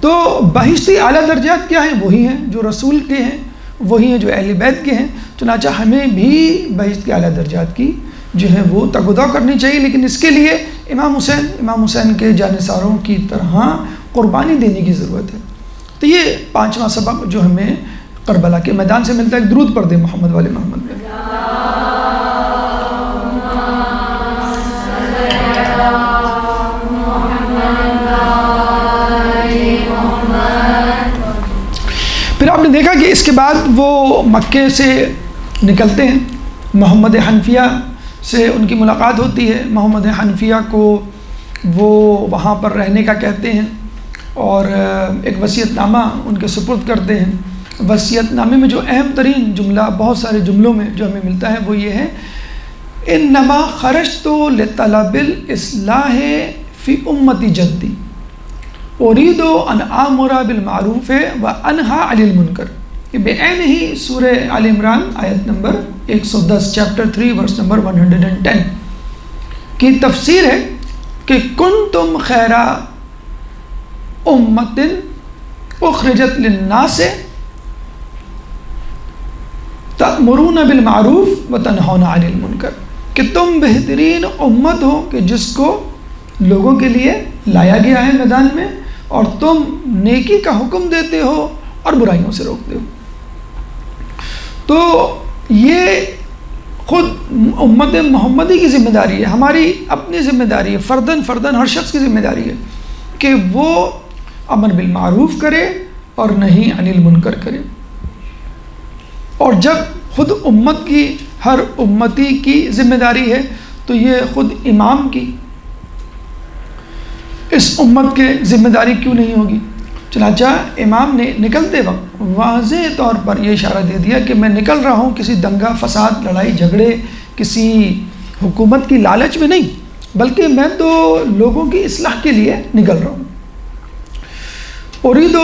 تو بہشتی اعلیٰ درجات کیا ہیں؟ وہی ہیں جو رسول کے ہیں، وہی ہیں جو اہل بیت کے ہیں۔ چنانچہ ہمیں بھی بہشت کے اعلیٰ درجات کی جو ہے وہ تقاضا کرنی چاہیے، لیکن اس کے لیے امام حسین کے جانثاروں کی طرح قربانی دینے کی ضرورت ہے۔ تو یہ پانچواں سبق جو ہمیں کربلا کے میدان سے ملتا ہے۔ درود پڑھ دیں محمد والے محمد میں۔ پھر آپ نے دیکھا کہ اس کے بعد وہ مکے سے نکلتے ہیں، محمد حنفیہ سے ان کی ملاقات ہوتی ہے۔ محمد حنفیہ کو وہ وہاں پر رہنے کا کہتے ہیں اور ایک وصیت نامہ ان کے سپرد کرتے ہیں۔ وصیت نامے میں جو اہم ترین جملہ بہت سارے جملوں میں جو ہمیں ملتا ہے وہ یہ ہے، انما خرجت لطلب الاصلاح فی امتی جدی اريد ان آمر بالمعروف وانہی عن المنکر۔ یہ بے عین ہی سورہ آل عمران آیت نمبر 110 چیپٹر 3 ورس نمبر 110 کی تفسیر ہے کہ کنتم خیر امت اخرجت للناس تأمرون بالمعروف وتنہون عن المنکر، کہ تم بہترین امت ہو کہ جس کو لوگوں کے لیے لایا گیا ہے میدان میں، اور تم نیکی کا حکم دیتے ہو اور برائیوں سے روکتے ہو۔ تو یہ خود امت محمدی کی ذمہ داری ہے، ہماری اپنی ذمہ داری ہے، فرداً ہر شخص کی ذمہ داری ہے کہ وہ امر بالمعروف کرے اور نہی عن المنکر کرے۔ اور جب خود امت کی، ہر امتی کی ذمہ داری ہے تو یہ خود امام کی اس امت کے ذمہ داری کیوں نہیں ہوگی؟ چنانچہ امام نے نکلتے وقت واضح طور پر یہ اشارہ دے دیا کہ میں نکل رہا ہوں کسی دنگا فساد، لڑائی جھگڑے، کسی حکومت کی لالچ میں نہیں، بلکہ میں تو لوگوں کی اصلاح کے لیے نکل رہا ہوں۔ اريد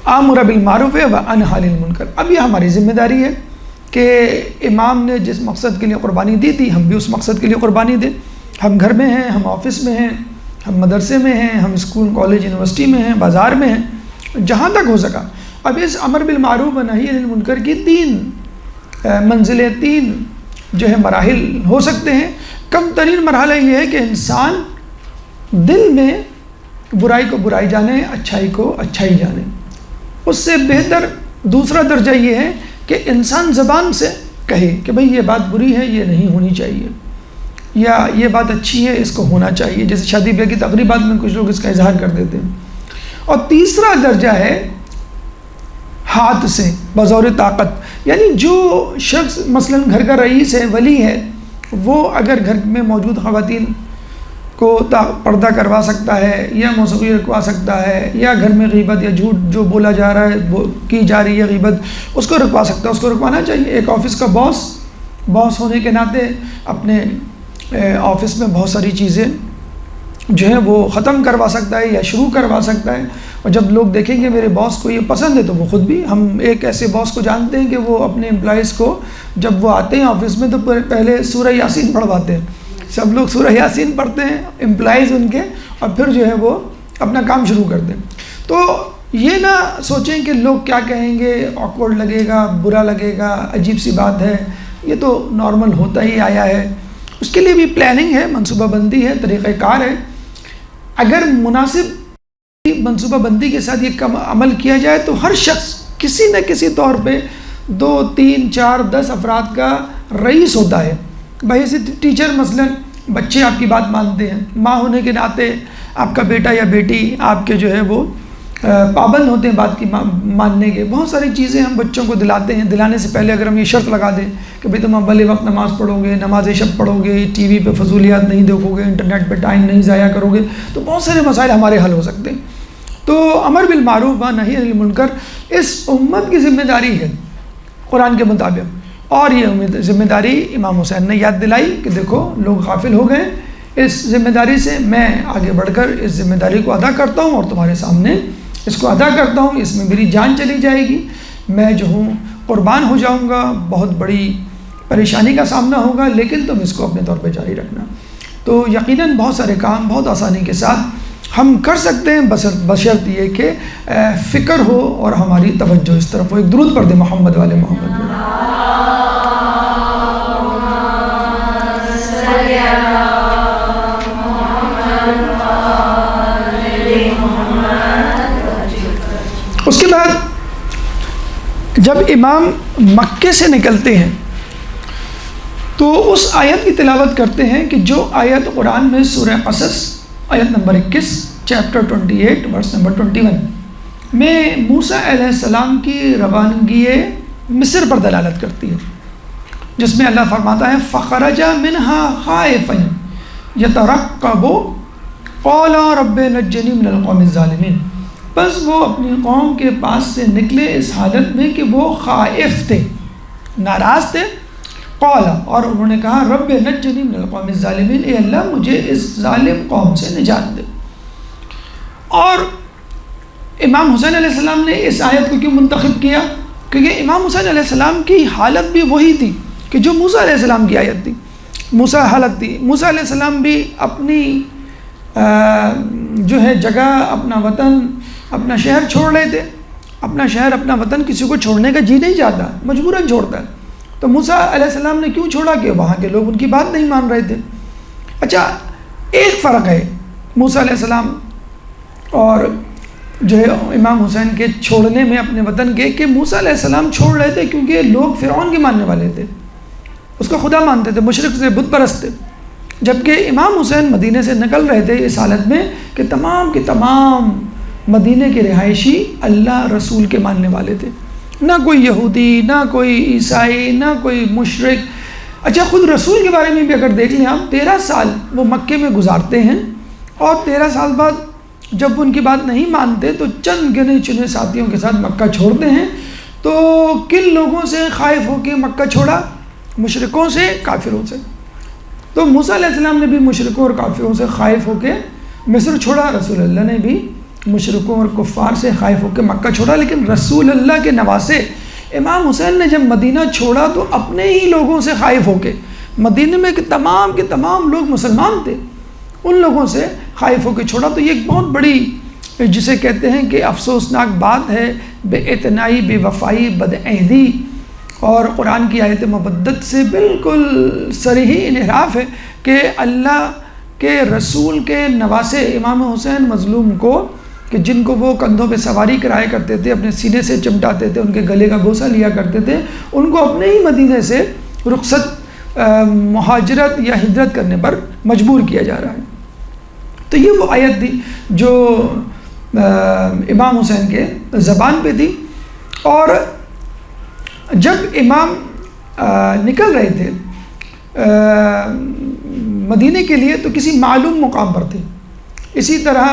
آمر بالمعروف وانہی عن المنکر۔ اب یہ ہماری ذمہ داری ہے کہ امام نے جس مقصد کے لیے قربانی دی تھی ہم بھی اس مقصد کے لیے قربانی دیں۔ ہم گھر میں ہیں، ہم آفس میں ہیں، ہم مدرسے میں ہیں، ہم اسکول کالج یونیورسٹی میں ہیں، بازار میں ہیں، جہاں تک ہو سکا۔ اب اس امر بالمعروف و نہی عن المنکر کی 3 منزلیں، 3 جو ہے مراحل ہو سکتے ہیں۔ کم ترین مرحلہ یہ ہے کہ انسان دل میں برائی کو برائی جانے، اچھائی کو اچھائی جانے۔ اس سے بہتر دوسرا درجہ یہ ہے کہ انسان زبان سے کہے کہ بھئی یہ بات بری ہے، یہ نہیں ہونی چاہیے، یا یہ بات اچھی ہے، اس کو ہونا چاہیے۔ جیسے شادی بیاہ کی تقریبات میں کچھ لوگ اس کا اظہار کر دیتے ہیں۔ اور تیسرا درجہ ہے ہاتھ سے، بزور طاقت، یعنی جو شخص مثلا گھر کا رئیس ہے، ولی ہے، وہ اگر گھر میں موجود خواتین کو پردہ کروا سکتا ہے یا موسیقی رکھوا سکتا ہے، یا گھر میں غیبت یا جھوٹ جو بولا جا رہا ہے، کی جا رہی ہے غیبت، اس کو رکھوا سکتا ہے، اس کو رکھوانا چاہیے۔ ایک آفس کا باس ہونے کے ناطے اپنے آفس میں بہت ساری چیزیں جو ہیں وہ ختم کروا سکتا ہے یا شروع کروا سکتا ہے، اور جب لوگ دیکھیں گے میرے باس کو یہ پسند ہے تو وہ خود بھی، ہم ایک ایسے باس کو جانتے ہیں کہ وہ اپنے امپلائیز کو جب وہ آتے ہیں آفس میں تو پہلے سورہ یاسین پڑھواتے ہیں، سب لوگ سورہ یاسین پڑھتے ہیں امپلائیز ان کے، اور پھر جو ہے وہ اپنا کام شروع کرتے ہیں۔ تو یہ نہ سوچیں کہ لوگ کیا کہیں گے، آکورڈ لگے گا، برا لگے گا، عجیب سی بات ہے، یہ تو نارمل ہوتا ہی آیا ہے۔ اس کے لیے بھی پلاننگ ہے، منصوبہ بندی ہے، طریقہ کار ہے۔ اگر مناسب منصوبہ بندی کے ساتھ یہ عمل کیا جائے تو ہر شخص کسی نہ کسی طور پہ 2 3 4 10 افراد کا رئیس ہوتا ہے۔ بھائی سے ٹیچر مثلا، بچے آپ کی بات مانتے ہیں، ماں ہونے کے ناطے آپ کا بیٹا یا بیٹی آپ کے جو ہے وہ پابند ہوتے ہیں بات کی ماننے کے۔ بہت ساری چیزیں ہم بچوں کو دلاتے ہیں، دلانے سے پہلے اگر ہم یہ شرط لگا دیں کہ بھئی تم اولی وقت نماز پڑھو گے، نماز شب پڑھو گے، ٹی وی پہ فضولیات نہیں دیکھو گے، انٹرنیٹ پہ ٹائم نہیں ضائع کرو گے، تو بہت سارے مسائل ہمارے حل ہو سکتے ہیں۔ تو امر بالمعروف و نہی عن المنکر اس امت کی ذمہ داری ہے قرآن کے مطابق، اور یہ ذمہ داری امام حسین نے یاد دلائی کہ دیکھو لوگ غافل ہو گئے، اس ذمہ داری سے میں آگے بڑھ کر اس ذمہ داری کو ادا کرتا ہوں اور تمہارے سامنے اس کو ادا کرتا ہوں، اس میں میری جان چلی جائے گی، میں جو ہوں قربان ہو جاؤں گا، بہت بڑی پریشانی کا سامنا ہوگا، لیکن تم اس کو اپنے طور پہ جاری رکھنا۔ تو یقیناً بہت سارے کام بہت آسانی کے ساتھ ہم کر سکتے ہیں، بشرط یہ کہ فکر ہو اور ہماری توجہ اس طرف ہو۔ ایک درود پڑھ دیں محمد والے محمد میں۔ اس کے بعد جب امام مکے سے نکلتے ہیں تو اس آیت کی تلاوت کرتے ہیں کہ جو آیت قرآن میں سورہ قصص آیت نمبر 21 چیپٹر 28 ورس نمبر 21 میں موسیٰ علیہ السلام کی روانگی مصر پر دلالت کرتی ہے، جس میں اللہ فرماتا ہے فَخَرَجَ مِنْهَا خَائِفًا يَتَرَقَّبُ قَالَ رَبِّ نَجِّنِي مِنَ الْقَوْمِ الظَّالِمِينَ، بس وہ اپنی قوم کے پاس سے نکلے اس حالت میں کہ وہ خائف تھے، ناراض تھے، قال، اور انہوں نے کہا رب نجنی من القوم الظالمین، اے اللہ مجھے اس ظالم قوم سے نجات دے۔ اور امام حسین علیہ السلام نے اس آیت کو کیوں منتخب کیا؟ کیونکہ امام حسین علیہ السلام کی حالت بھی وہی تھی کہ جو موسیٰ علیہ السلام کی آیت تھی، موسیٰ حالت تھی، موسیٰ علیہ السلام بھی اپنی جو ہے جگہ، اپنا وطن، اپنا شہر چھوڑ رہے تھے، اپنا شہر اپنا وطن کسی کو چھوڑنے کا جی نہیں چاہتا، مجبوراً چھوڑتا ہے۔ تو موسیٰ علیہ السلام نے کیوں چھوڑا؟ کہ وہاں کے لوگ ان کی بات نہیں مان رہے تھے۔ اچھا، ایک فرق ہے موسیٰ علیہ السلام اور جو ہے امام حسین کے چھوڑنے میں اپنے وطن کے، کہ موسیٰ علیہ السلام چھوڑ رہے تھے کیونکہ لوگ فرعون کے ماننے والے تھے، اس کو خدا مانتے تھے، مشرک سے، بت پرست تھے، جبکہ امام حسین مدینے سے نکل رہے تھے اس حالت میں کہ تمام کے تمام مدینے کے رہائشی اللہ رسول کے ماننے والے تھے، نہ کوئی یہودی، نہ کوئی عیسائی، نہ کوئی مشرک۔ اچھا، خود رسول کے بارے میں بھی اگر دیکھ لیں آپ، 13 سال وہ مکے میں گزارتے ہیں، اور 13 سال بعد جب وہ ان کی بات نہیں مانتے تو چند گنے چنے ساتھیوں کے ساتھ مکہ چھوڑتے ہیں۔ تو کن لوگوں سے خائف ہو کے مکہ چھوڑا؟ مشرکوں سے، کافروں سے۔ تو موسیٰ علیہ السلام نے بھی مشرکوں اور کافروں سے خائف ہو کے مصر چھوڑا، رسول اللہ نے بھی مشرکوں اور کفار سے خائف ہو کے مکہ چھوڑا، لیکن رسول اللہ کے نواسے امام حسین نے جب مدینہ چھوڑا تو اپنے ہی لوگوں سے خائف ہو کے، مدینہ میں کے تمام لوگ مسلمان تھے، ان لوگوں سے خائف ہو کے چھوڑا۔ تو یہ ایک بہت بڑی، جسے کہتے ہیں کہ افسوسناک بات ہے، بے اعتنائی، بے وفائی، بد عہدی، اور قرآن کی آیت مبدت سے بالکل صریح انحراف ہے کہ اللہ کے رسول کے نواسے امام حسین مظلوم کو، کہ جن کو وہ کندھوں پہ سواری کرایا کرتے تھے، اپنے سینے سے چمٹاتے تھے، ان کے گلے کا بوسہ لیا کرتے تھے، ان کو اپنے ہی مدینے سے رخصت، مہاجرت یا ہجرت کرنے پر مجبور کیا جا رہا ہے۔ تو یہ وہ آیت تھی جو امام حسین کے زبان پہ تھی، اور جب امام نکل رہے تھے مدینے کے لیے تو کسی معلوم مقام پر تھے۔ اسی طرح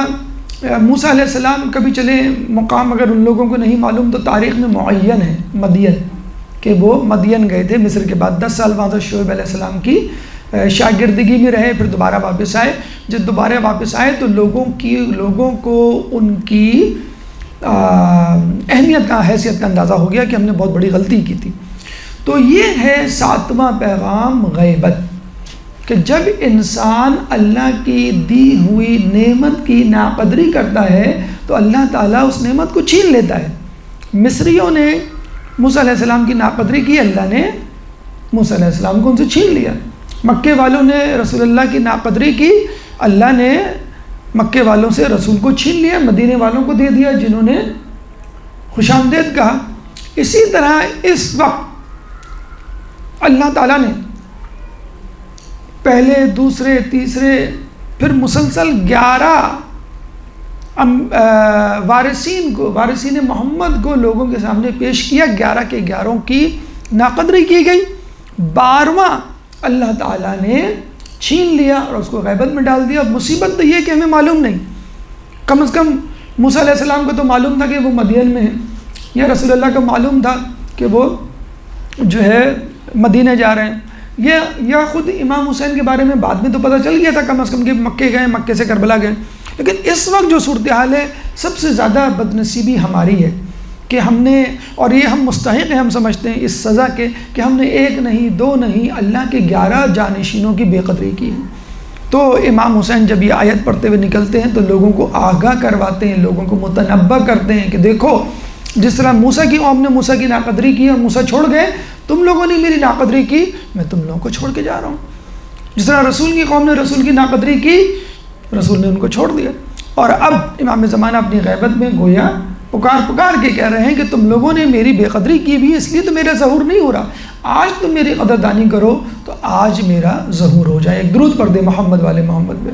موسیٰ علیہ السلام کبھی چلے مقام، اگر ان لوگوں کو نہیں معلوم تو تاریخ میں معین ہے مدین، کہ وہ مدین گئے تھے مصر کے بعد، 10 سال وہاں سے شعیب علیہ السلام کی شاگردگی میں رہے، پھر دوبارہ واپس آئے۔ جب دوبارہ واپس آئے تو لوگوں کو ان کی اہمیت کا، حیثیت کا اندازہ ہو گیا کہ ہم نے بہت بڑی غلطی کی تھی۔ تو یہ ہے 7واں پیغام غیبت، کہ جب انسان اللہ کی دی ہوئی نعمت کی ناقدری کرتا ہے تو اللہ تعالیٰ اس نعمت کو چھین لیتا ہے۔ مصریوں نے موسیٰ علیہ السلام کی ناقدری کی، اللہ نے موسیٰ علیہ السلام کو ان سے چھین لیا۔ مکے والوں نے رسول اللہ کی ناقدری کی، اللہ نے مکے والوں سے رسول کو چھین لیا، مدینے والوں کو دے دیا جنہوں نے خوش آمدید کہا۔ اسی طرح اس وقت اللہ تعالیٰ نے پہلے، دوسرے، تیسرے، پھر مسلسل 11 وارثین محمد کو لوگوں کے سامنے پیش کیا، 11 کے 11 کی ناقدری کی گئی، 12واں اللہ تعالیٰ نے چھین لیا اور اس کو غیبت میں ڈال دیا۔ مصیبت تو یہ کہ ہمیں معلوم نہیں، کم از کم موسیٰ علیہ السلام کو تو معلوم تھا کہ وہ مدین میں ہیں، یا رسول اللہ کو معلوم تھا کہ وہ جو ہے مدینہ جا رہے ہیں، یا خود امام حسین کے بارے میں بعد میں تو پتہ چل گیا تھا کم از کم کہ مکے گئے، مکے سے کربلا گئے. لیکن اس وقت جو صورتحال ہے، سب سے زیادہ بدنصیبی ہماری ہے کہ ہم نے، اور یہ ہم مستحق ہیں، ہم سمجھتے ہیں اس سزا کے کہ ہم نے 1 نہیں 2 نہیں اللہ کے 11 جانشینوں کی بے قدری کی ہے. تو امام حسین جب یہ آیت پڑھتے ہوئے نکلتے ہیں تو لوگوں کو آگاہ کرواتے ہیں، لوگوں کو متنبہ کرتے ہیں کہ دیکھو جس طرح موسیٰ کی قوم نے موسیٰ کی ناقدری کی اور موسیٰ چھوڑ گئے، تم لوگوں نے میری ناقدری کی، میں تم لوگوں کو چھوڑ کے جا رہا ہوں. جس طرح رسول کی قوم نے رسول کی ناقدری کی، رسول نے ان کو چھوڑ دیا. اور اب امام زمانہ اپنی غیبت میں گویا پکار کے کہہ رہے ہیں کہ تم لوگوں نے میری بے قدری کی بھی، اس لیے تو میرا ظہور نہیں ہو رہا. آج تم میری قدردانی کرو تو آج میرا ظہور ہو جائے. ایک درود پڑھ دے محمد والے محمد پہ.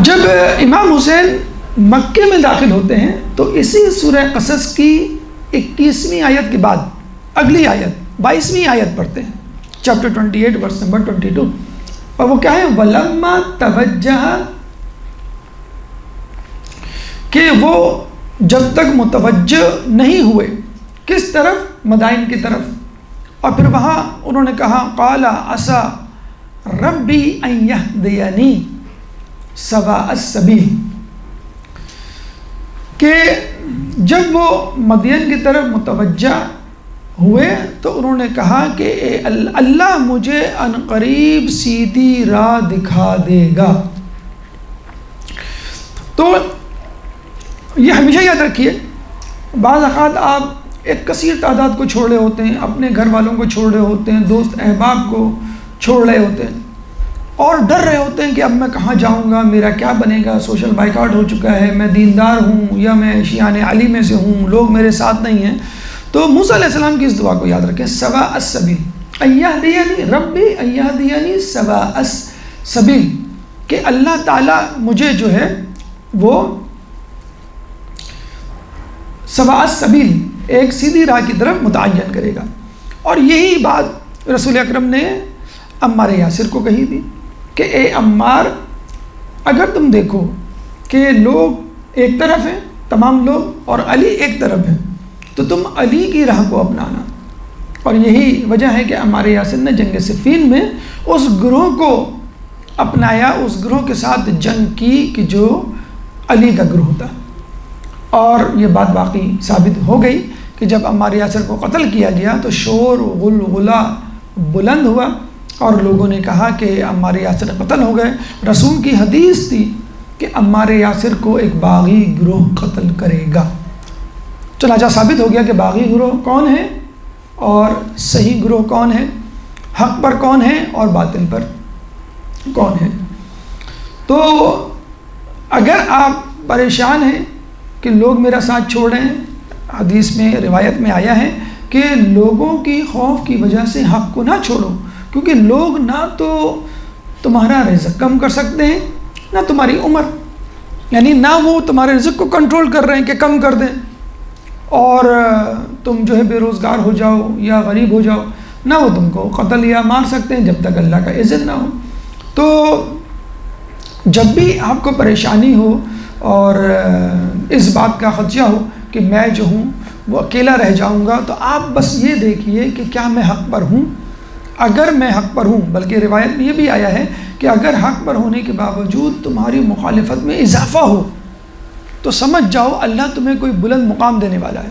جب امام حسین مکے میں داخل ہوتے ہیں تو اسی سورہ قصص کی 21ویں آیت کے بعد اگلی آیت 22ویں آیت پڑھتے ہیں، چیپٹر 28 ورس نمبر 22، اور وہ کیا ہے؟ وَلَمَّا تَوَجَّهَ، کہ وہ جب تک متوجہ نہیں ہوئے کس طرف؟ مدائن کی طرف. اور پھر وہاں انہوں نے کہا قَالَ عَسَىٰ رَبِّي أَن يَهْدِيَنِي سَوَاءَ السَّبِيلِ، کہ جب وہ مدین کی طرف متوجہ ہوئے تو انہوں نے کہا کہ اے اللہ مجھے ان قریب سیدھی راہ دکھا دے گا. تو یہ ہمیشہ یاد رکھیے، بعض اوقات آپ ایک کثیر تعداد کو چھوڑ رہے ہوتے ہیں، اپنے گھر والوں کو چھوڑ رہے ہوتے ہیں، دوست احباب کو چھوڑ رہے ہوتے ہیں، اور ڈر رہے ہوتے ہیں کہ اب میں کہاں جاؤں گا، میرا کیا بنے گا، سوشل بائیکاٹ ہو چکا ہے، میں دیندار ہوں یا میں شیعان علی میں سے ہوں، لوگ میرے ساتھ نہیں ہیں. تو موسیٰ علیہ السلام کی اس دعا کو یاد رکھیں، سواء السبیل، ان یہدینی ربی ان یہدینی سواء السبیل، کہ اللہ تعالیٰ مجھے جو ہے وہ سواء السبیل، ایک سیدھی راہ کی طرف متعین کرے گا. اور یہی بات رسول اکرم نے عمار یاسر کو کہی تھی کہ اے عمار، اگر تم دیکھو کہ لوگ ایک طرف ہیں، تمام لوگ، اور علی ایک طرف ہیں، تو تم علی کی راہ کو اپنانا. اور یہی وجہ ہے کہ عمار یاسر نے جنگ صفین میں اس گروہ کو اپنایا، اس گروہ کے ساتھ جنگ کی کہ جو علی کا گروہ تھا. اور یہ بات واقعی ثابت ہو گئی کہ جب عمار یاسر کو قتل کیا گیا تو شور غلغلہ بلند ہوا اور لوگوں نے کہا کہ عمار یاسر قتل ہو گئے. رسول کی حدیث تھی کہ عمار یاسر کو ایک باغی گروہ قتل کرے گا. چنانچہ ثابت ہو گیا کہ باغی گروہ کون ہے اور صحیح گروہ کون ہے، حق پر کون ہے اور باطل پر کون ہے. تو اگر آپ پریشان ہیں کہ لوگ میرا ساتھ چھوڑ رہے ہیں، حدیث میں روایت میں آیا ہے کہ لوگوں کی خوف کی وجہ سے حق کو نہ چھوڑو، کیونکہ لوگ نہ تو تمہارا رزق کم کر سکتے ہیں نہ تمہاری عمر، یعنی نہ وہ تمہارے رزق کو کنٹرول کر رہے ہیں کہ کم کر دیں اور تم جو ہے بے روزگار ہو جاؤ یا غریب ہو جاؤ، نہ وہ تم کو قتل یا مار سکتے ہیں جب تک اللہ کا اذن نہ ہو. تو جب بھی آپ کو پریشانی ہو اور اس بات کا خدشہ ہو کہ میں جو ہوں وہ اکیلا رہ جاؤں گا، تو آپ بس یہ دیکھیے کہ کیا میں حق پر ہوں. اگر میں حق پر ہوں، بلکہ روایت میں یہ بھی آیا ہے کہ اگر حق پر ہونے کے باوجود تمہاری مخالفت میں اضافہ ہو تو سمجھ جاؤ اللہ تمہیں کوئی بلند مقام دینے والا ہے.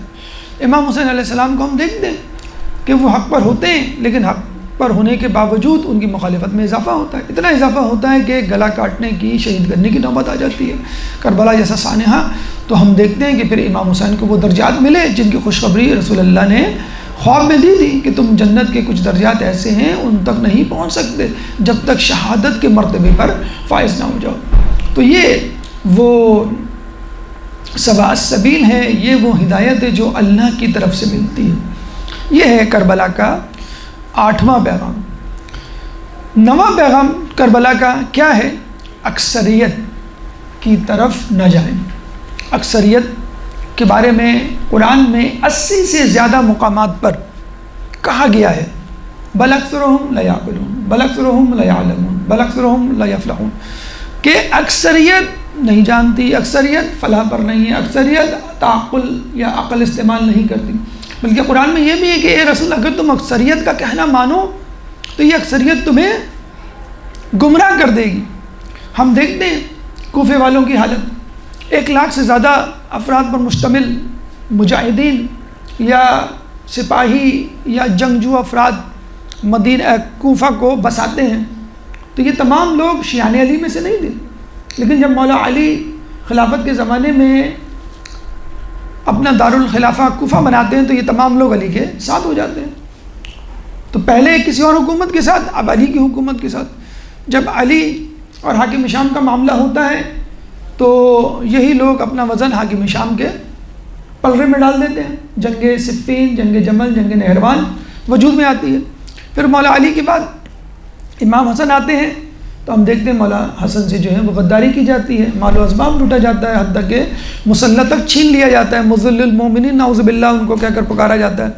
امام حسین علیہ السلام کو ہم دیکھتے ہیں کہ وہ حق پر ہوتے ہیں، لیکن حق پر ہونے کے باوجود ان کی مخالفت میں اضافہ ہوتا ہے. اتنا اضافہ ہوتا ہے کہ گلا کاٹنے کی، شہید کرنے کی نوبت آ جاتی ہے. کربلا جیسا سانحہ. تو ہم دیکھتے ہیں کہ پھر امام حسین کو وہ درجات ملے جن کی خوشخبری رسول اللہ نے خواب میں دی تھی کہ تم جنت کے کچھ درجات ایسے ہیں ان تک نہیں پہنچ سکتے جب تک شہادت کے مرتبے پر فائز نہ ہو جاؤ. تو یہ وہ سواء السبیل ہے، یہ وہ ہدایت ہے جو اللہ کی طرف سے ملتی ہے. یہ ہے کربلا کا 8واں پیغام. 9واں پیغام کربلا کا کیا ہے؟ اکثریت کی طرف نہ جائیں. اکثریت کے بارے میں قرآن میں 80 سے زیادہ مقامات پر کہا گیا ہے بل اکثرهم لا یعقلون بل اکثرهم لا یعلمون بل اکثرهم لا یفلحون، کہ اکثریت نہیں جانتی، اکثریت فلاح پر نہیں ہے، اکثریت تعقل یا عقل استعمال نہیں کرتی۔ بلکہ قرآن میں یہ بھی ہے کہ اے رسول اگر تم اکثریت کا کہنا مانو تو یہ اکثریت تمہیں گمراہ کر دے گی۔ ہم دیکھتے ہیں کوفے والوں کی حالت، 1 لاکھ سے زیادہ افراد پر مشتمل مجاہدین یا سپاہی یا جنگجو افراد مدینہ کوفہ کو بساتے ہیں، تو یہ تمام لوگ شیعان علی میں سے نہیں تھے، لیکن جب مولا علی خلافت کے زمانے میں اپنا دارالخلافہ کوفہ بناتے ہیں تو یہ تمام لوگ علی کے ساتھ ہو جاتے ہیں۔ تو پہلے کسی اور حکومت کے ساتھ، اب علی کی حکومت کے ساتھ۔ جب علی اور حاکم شام کا معاملہ ہوتا ہے تو یہی لوگ اپنا وزن حاکم شام کے پلڑے میں ڈال دیتے ہیں۔ جنگ صفین، جنگ جمل، جنگ نہروان وجود میں آتی ہے۔ پھر مولا علی کے بعد امام حسن آتے ہیں تو ہم دیکھتے ہیں مولا حسن سے جو ہے وہ غداری کی جاتی ہے، مال و اسباب لوٹا جاتا ہے، حتیٰ کہ مسلح تک چھین لیا جاتا ہے، مذل المومنین نعوذ باللہ ان کو کہہ کر پکارا جاتا ہے،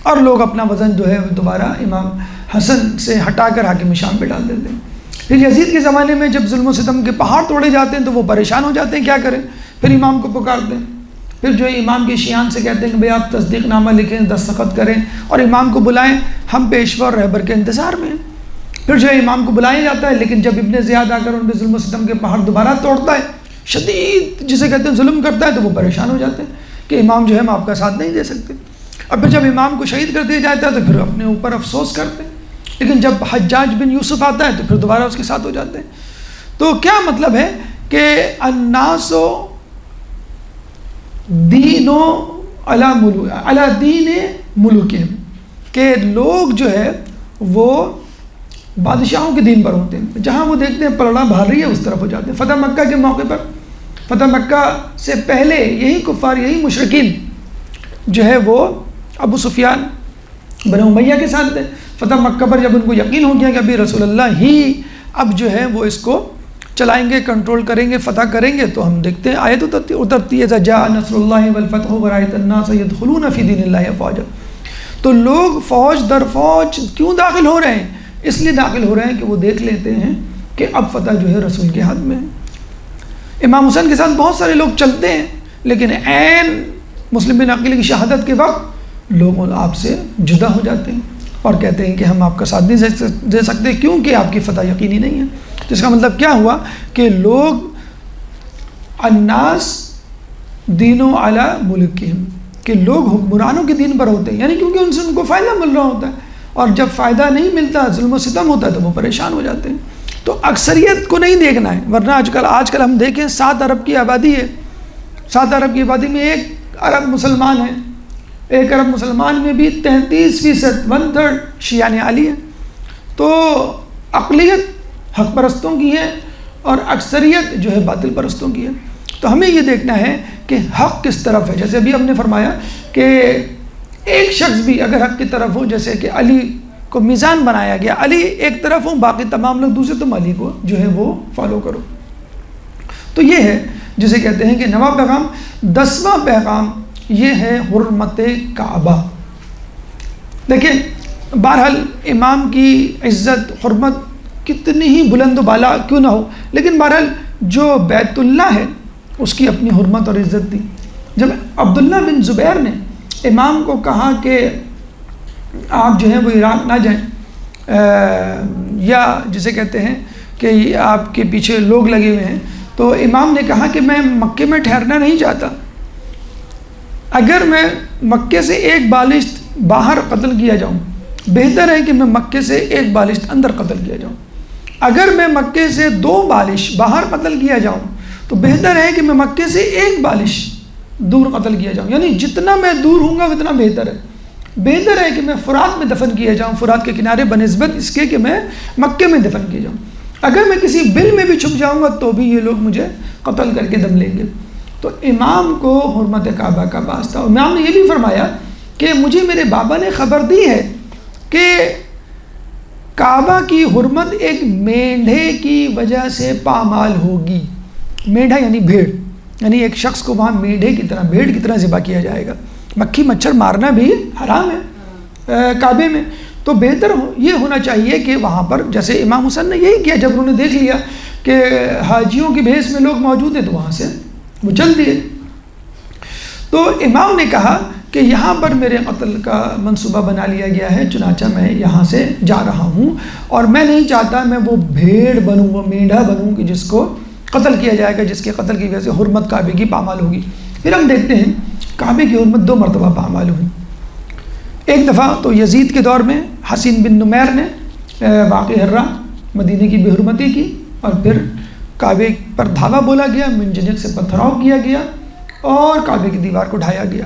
اور لوگ اپنا وزن جو ہے دوبارہ امام حسن سے ہٹا کر حاکم شام پہ ڈال دیتے ہیں۔ پھر یزید کے زمانے میں جب ظلم و ستم کے پہاڑ توڑے جاتے ہیں تو وہ پریشان ہو جاتے ہیں، کیا کریں؟ پھر امام کو پکارتے ہیں، پھر جو ہے امام کے شیعان سے کہتے ہیں کہ بھئی آپ تصدیق نامہ لکھیں، دستخط کریں اور امام کو بلائیں، ہم پیشوا اور رہبر کے انتظار میں ہیں۔ پھر جو ہے امام کو بلایا جاتا ہے، لیکن جب ابن زیاد آ کر ان پہ ظلم و ستم کے پہاڑ دوبارہ توڑتا ہے، شدید جسے کہتے ہیں ظلم کرتا ہے، تو وہ پریشان ہو جاتے ہیں کہ امام جو ہے ہم آپ کا ساتھ نہیں دے سکتے۔ اور پھر جب امام کو شہید کر دیا جاتا ہے تو پھر اپنے اوپر افسوس کرتے ہیں، لیکن جب حجاج بن یوسف آتا ہے تو پھر دوبارہ اس کے ساتھ ہو جاتے ہیں۔ تو کیا مطلب ہے کہ الناس دینو علی دین ملوکہم، کہ لوگ جو ہے وہ بادشاہوں کے دین پر ہوتے ہیں، جہاں وہ دیکھتے ہیں پلڑا بھار رہی ہے اس طرف ہو جاتے ہیں۔ فتح مکہ کے موقع پر، فتح مکہ سے پہلے یہی کفار، یہی مشرکین جو ہے وہ ابو سفیان بن امیہ کے ساتھ تھے۔ فتح مکہ پر جب ان کو یقین ہو گیا کہ ابھی رسول اللہ ہی اب جو ہے وہ اس کو چلائیں گے، کنٹرول کریں گے، فتح کریں گے، تو ہم دیکھتے ہیں آیت اترتی ہے اذا جاء نصر اللہ والفتح ورأیت الناس يدخلون فی دین اللہ افواجا۔ تو لوگ فوج در فوج کیوں داخل ہو رہے ہیں؟ اس لیے داخل ہو رہے ہیں کہ وہ دیکھ لیتے ہیں کہ اب فتح جو ہے رسول کے ہاتھ میں ہے۔ امام حسین کے ساتھ بہت سارے لوگ چلتے ہیں، لیکن عین مسلم بن عقیل کی شہادت کے وقت لوگ آپ سے جدا ہو جاتے ہیں اور کہتے ہیں کہ ہم آپ کا ساتھ نہیں دے سکتے کیونکہ آپ کی فتح یقینی نہیں ہے۔ تو اس کا مطلب کیا ہوا کہ لوگ الناس دینو علی ملکہم، کہ لوگ حکمرانوں کے دین پر ہوتے ہیں، یعنی کیونکہ ان سے ان کو فائدہ مل رہا ہوتا ہے، اور جب فائدہ نہیں ملتا، ظلم و ستم ہوتا ہے تو وہ پریشان ہو جاتے ہیں۔ تو اکثریت کو نہیں دیکھنا ہے، ورنہ آج کل ہم دیکھیں 7 ارب کی آبادی ہے، 7 ارب کی آبادی میں 1 ارب مسلمان ہے، 1 ارب مسلمان میں بھی 33% 1/3 شیعان علی ہے۔ تو اقلیت حق پرستوں کی ہے اور اکثریت جو ہے باطل پرستوں کی ہے۔ تو ہمیں یہ دیکھنا ہے کہ حق کس طرف ہے۔ جیسے ابھی ہم نے فرمایا کہ ایک شخص بھی اگر حق کی طرف ہو، جیسے کہ علی کو میزان بنایا گیا، علی ایک طرف ہوں، باقی تمام لوگ دوسرے، تم علی کو جو ہے وہ فالو کرو۔ تو یہ ہے جسے کہتے ہیں کہ نواں پیغام۔ 10واں پیغام یہ ہے حرمت کعبہ۔ دیکھیں بہرحال امام کی عزت حرمت کتنی ہی بلند و بالا کیوں نہ ہو، لیکن بہرحال جو بیت اللہ ہے اس کی اپنی حرمت اور عزت تھی۔ جب عبداللہ بن زبیر نے امام کو کہا کہ آپ جو ہیں وہ عراق نہ جائیں، یا جسے کہتے ہیں کہ آپ کے پیچھے لوگ لگے ہوئے ہیں، تو امام نے کہا کہ میں مکے میں ٹھہرنا نہیں چاہتا، اگر میں مکے سے 1 بالشت باہر قتل کیا جاؤں بہتر ہے کہ میں مکے سے 1 بالشت اندر قتل کیا جاؤں، اگر میں مکے سے 2 بالش باہر قتل کیا جاؤں تو بہتر ہے کہ میں مکے سے 1 بالش دور قتل کیا جاؤں، یعنی جتنا میں دور ہوں گا اتنا بہتر ہے۔ بہتر ہے کہ میں فرات میں دفن کیا جاؤں، فرات کے کنارے بنسبت اس کے کہ میں مکے میں دفن کیا جاؤں، اگر میں کسی بل میں بھی چھپ جاؤں گا تو بھی یہ لوگ مجھے قتل کر کے دم لیں گے۔ تو امام کو حرمت کعبہ کا باس تھا۔ امام نے یہ بھی فرمایا کہ مجھے میرے بابا نے خبر دی ہے کہ کعبہ کی حرمت ایک مینڈھے کی وجہ سے پامال ہوگی۔ مینڈھا یعنی بھیڑ، یعنی ایک شخص کو وہاں مینڈھے کی طرح، بھیڑ کی طرح ذبح کیا جائے گا۔ مکھی مچھر مارنا بھی حرام ہے کعبے میں، تو بہتر یہ ہونا چاہیے کہ وہاں پر جیسے امام حسین نے یہی کیا، جب انہوں نے دیکھ لیا کہ حاجیوں کی بھیس میں لوگ موجود ہیں تو وہاں سے وہ چل دیے۔ تو امام نے کہا کہ یہاں پر میرے قتل کا منصوبہ بنا لیا گیا ہے، چنانچہ میں یہاں سے جا رہا ہوں، اور میں نہیں چاہتا میں وہ بھیڑ بنوں، وہ میڈھا بنوں کہ جس کو قتل کیا جائے گا، جس کے قتل کی وجہ سے حرمت کعبے کی پامال ہوگی۔ پھر ہم دیکھتے ہیں کعبے کی حرمت 2 مرتبہ پامال ہوئی۔ ایک دفعہ تو یزید کے دور میں حسین بن نمیر نے واقع ہرہ مدینہ کی بے حرمتی کی، اور پھر کعبے پر دھاوا بولا گیا، منجنیق سے پتھراؤ کیا گیا اور کعبے کی دیوار کو ڈھایا گیا۔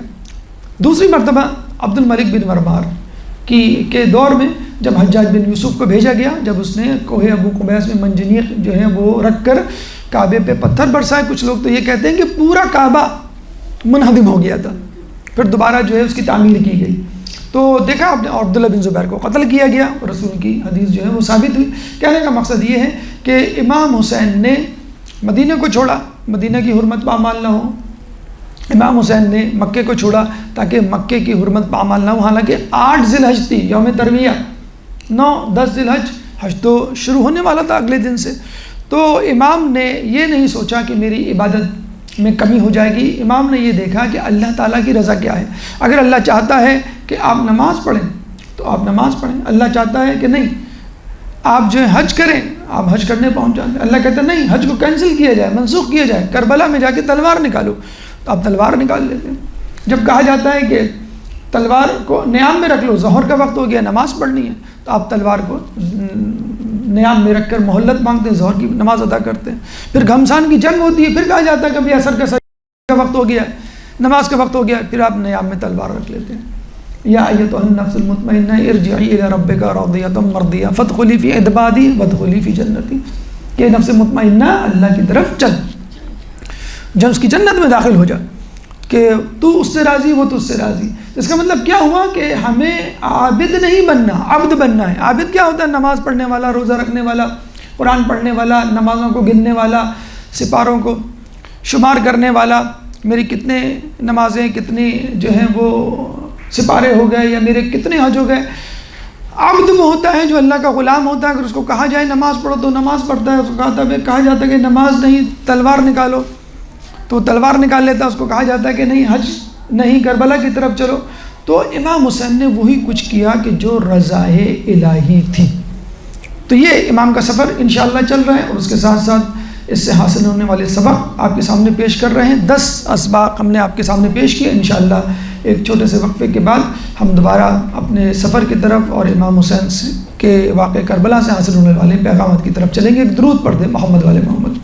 دوسری مرتبہ عبد الملک بن مرمار کے دور میں جب حجاج بن یوسف کو بھیجا گیا، جب اس نے کوہ ابو قبیس میں منجنیق جو ہے وہ رکھ کر کعبے پہ پتھر برسائے، کچھ لوگ تو یہ کہتے ہیں کہ پورا کعبہ منہدم ہو گیا تھا، پھر دوبارہ جو ہے اس کی تعمیر کی گئی۔ تو دیکھا آپ نے عبداللہ بن زبیر کو قتل کیا گیا، اور رسول کی حدیث جو ہے وہ ثابت ہوئی۔ کہنے کا مقصد یہ ہے کہ امام حسین نے مدینہ کو چھوڑا مدینہ کی حرمت پامال نہ ہو، امام حسین نے مکے کو چھوڑا تاکہ مکے کی حرمت پامال نہ ہو۔ حالانکہ 8 ذی الحج تھی، یوم ترویہ، 9-10 ذی الحج، حج تو شروع ہونے والا تھا اگلے دن سے۔ تو امام نے یہ نہیں سوچا کہ میری عبادت میں کمی ہو جائے گی، امام نے یہ دیکھا کہ اللہ تعالیٰ کی رضا کیا ہے۔ اگر اللہ چاہتا ہے کہ آپ نماز پڑھیں تو آپ نماز پڑھیں، اللہ چاہتا ہے کہ نہیں آپ جو ہے حج کریں، آپ حج کرنے پہنچ جائیں، اللہ کہتا ہے نہیں حج کو کینسل کیا جائے، منسوخ کیا جائے، کربلا میں جا کے تلوار نکالو، تو آپ تلوار نکال لیتے ہیں۔ جب کہا جاتا ہے کہ تلوار کو نیام میں رکھ لو، ظہر کا وقت ہو گیا نماز پڑھنی ہے، تو آپ تلوار کو نیام میں رکھ کر مہلت مانگتے ہیں، ظہر کی نماز ادا کرتے ہیں۔ پھر گھمسان کی جنگ ہوتی ہے، پھر کہا جاتا ہے کہ ابھی عصر کا وقت ہو گیا، نماز کا وقت ہو گیا، پھر آپ نیام میں تلوار رکھ لیتے ہیں۔ یا ایتھا النفس المطمئنہ ارجعی الی ربک راضیۃ مرضیہ فادخلی فی عبادی وادخلی فی جنتی، کہ نفس مطمئنہ اللہ کی طرف چل، جب اس کی جنت میں داخل ہو جا، کہ تو اس سے راضی وہ تجھ سے راضی۔ اس کا مطلب کیا ہوا کہ ہمیں عابد نہیں بننا، عبد بننا ہے۔ عابد کیا ہوتا ہے؟ نماز پڑھنے والا، روزہ رکھنے والا، قرآن پڑھنے والا، نمازوں کو گننے والا، سپاروں کو شمار کرنے والا، میری کتنے نمازیں، کتنی جو ہیں وہ سپارے ہو گئے، یا میرے کتنے حج ہو گئے۔ عبد وہ ہوتا ہے جو اللہ کا غلام ہوتا ہے، اگر اس کو کہا جائے نماز پڑھو تو نماز پڑھتا ہے، اس کو کہا جاتا ہے کہ نماز نہیں تلوار نکالو تو تلوار نکال لیتا ہے، اس کو کہا جاتا ہے کہ نہیں حج نہیں کربلا کی طرف چلو۔ تو امام حسین نے وہی کچھ کیا کہ جو رضائے الہی تھی۔ تو یہ امام کا سفر انشاءاللہ چل رہا ہے، اور اس کے ساتھ ساتھ اس سے حاصل ہونے والے سبق آپ کے سامنے پیش کر رہے ہیں۔ 10 اسباق ہم نے آپ کے سامنے پیش کیے۔ انشاءاللہ ایک چھوٹے سے وقفے کے بعد ہم دوبارہ اپنے سفر کی طرف اور امام حسین کے واقع کربلا سے حاصل ہونے والے پیغامات کی طرف چلیں گے۔ ایک درود پڑھ دیں محمد والے محمد۔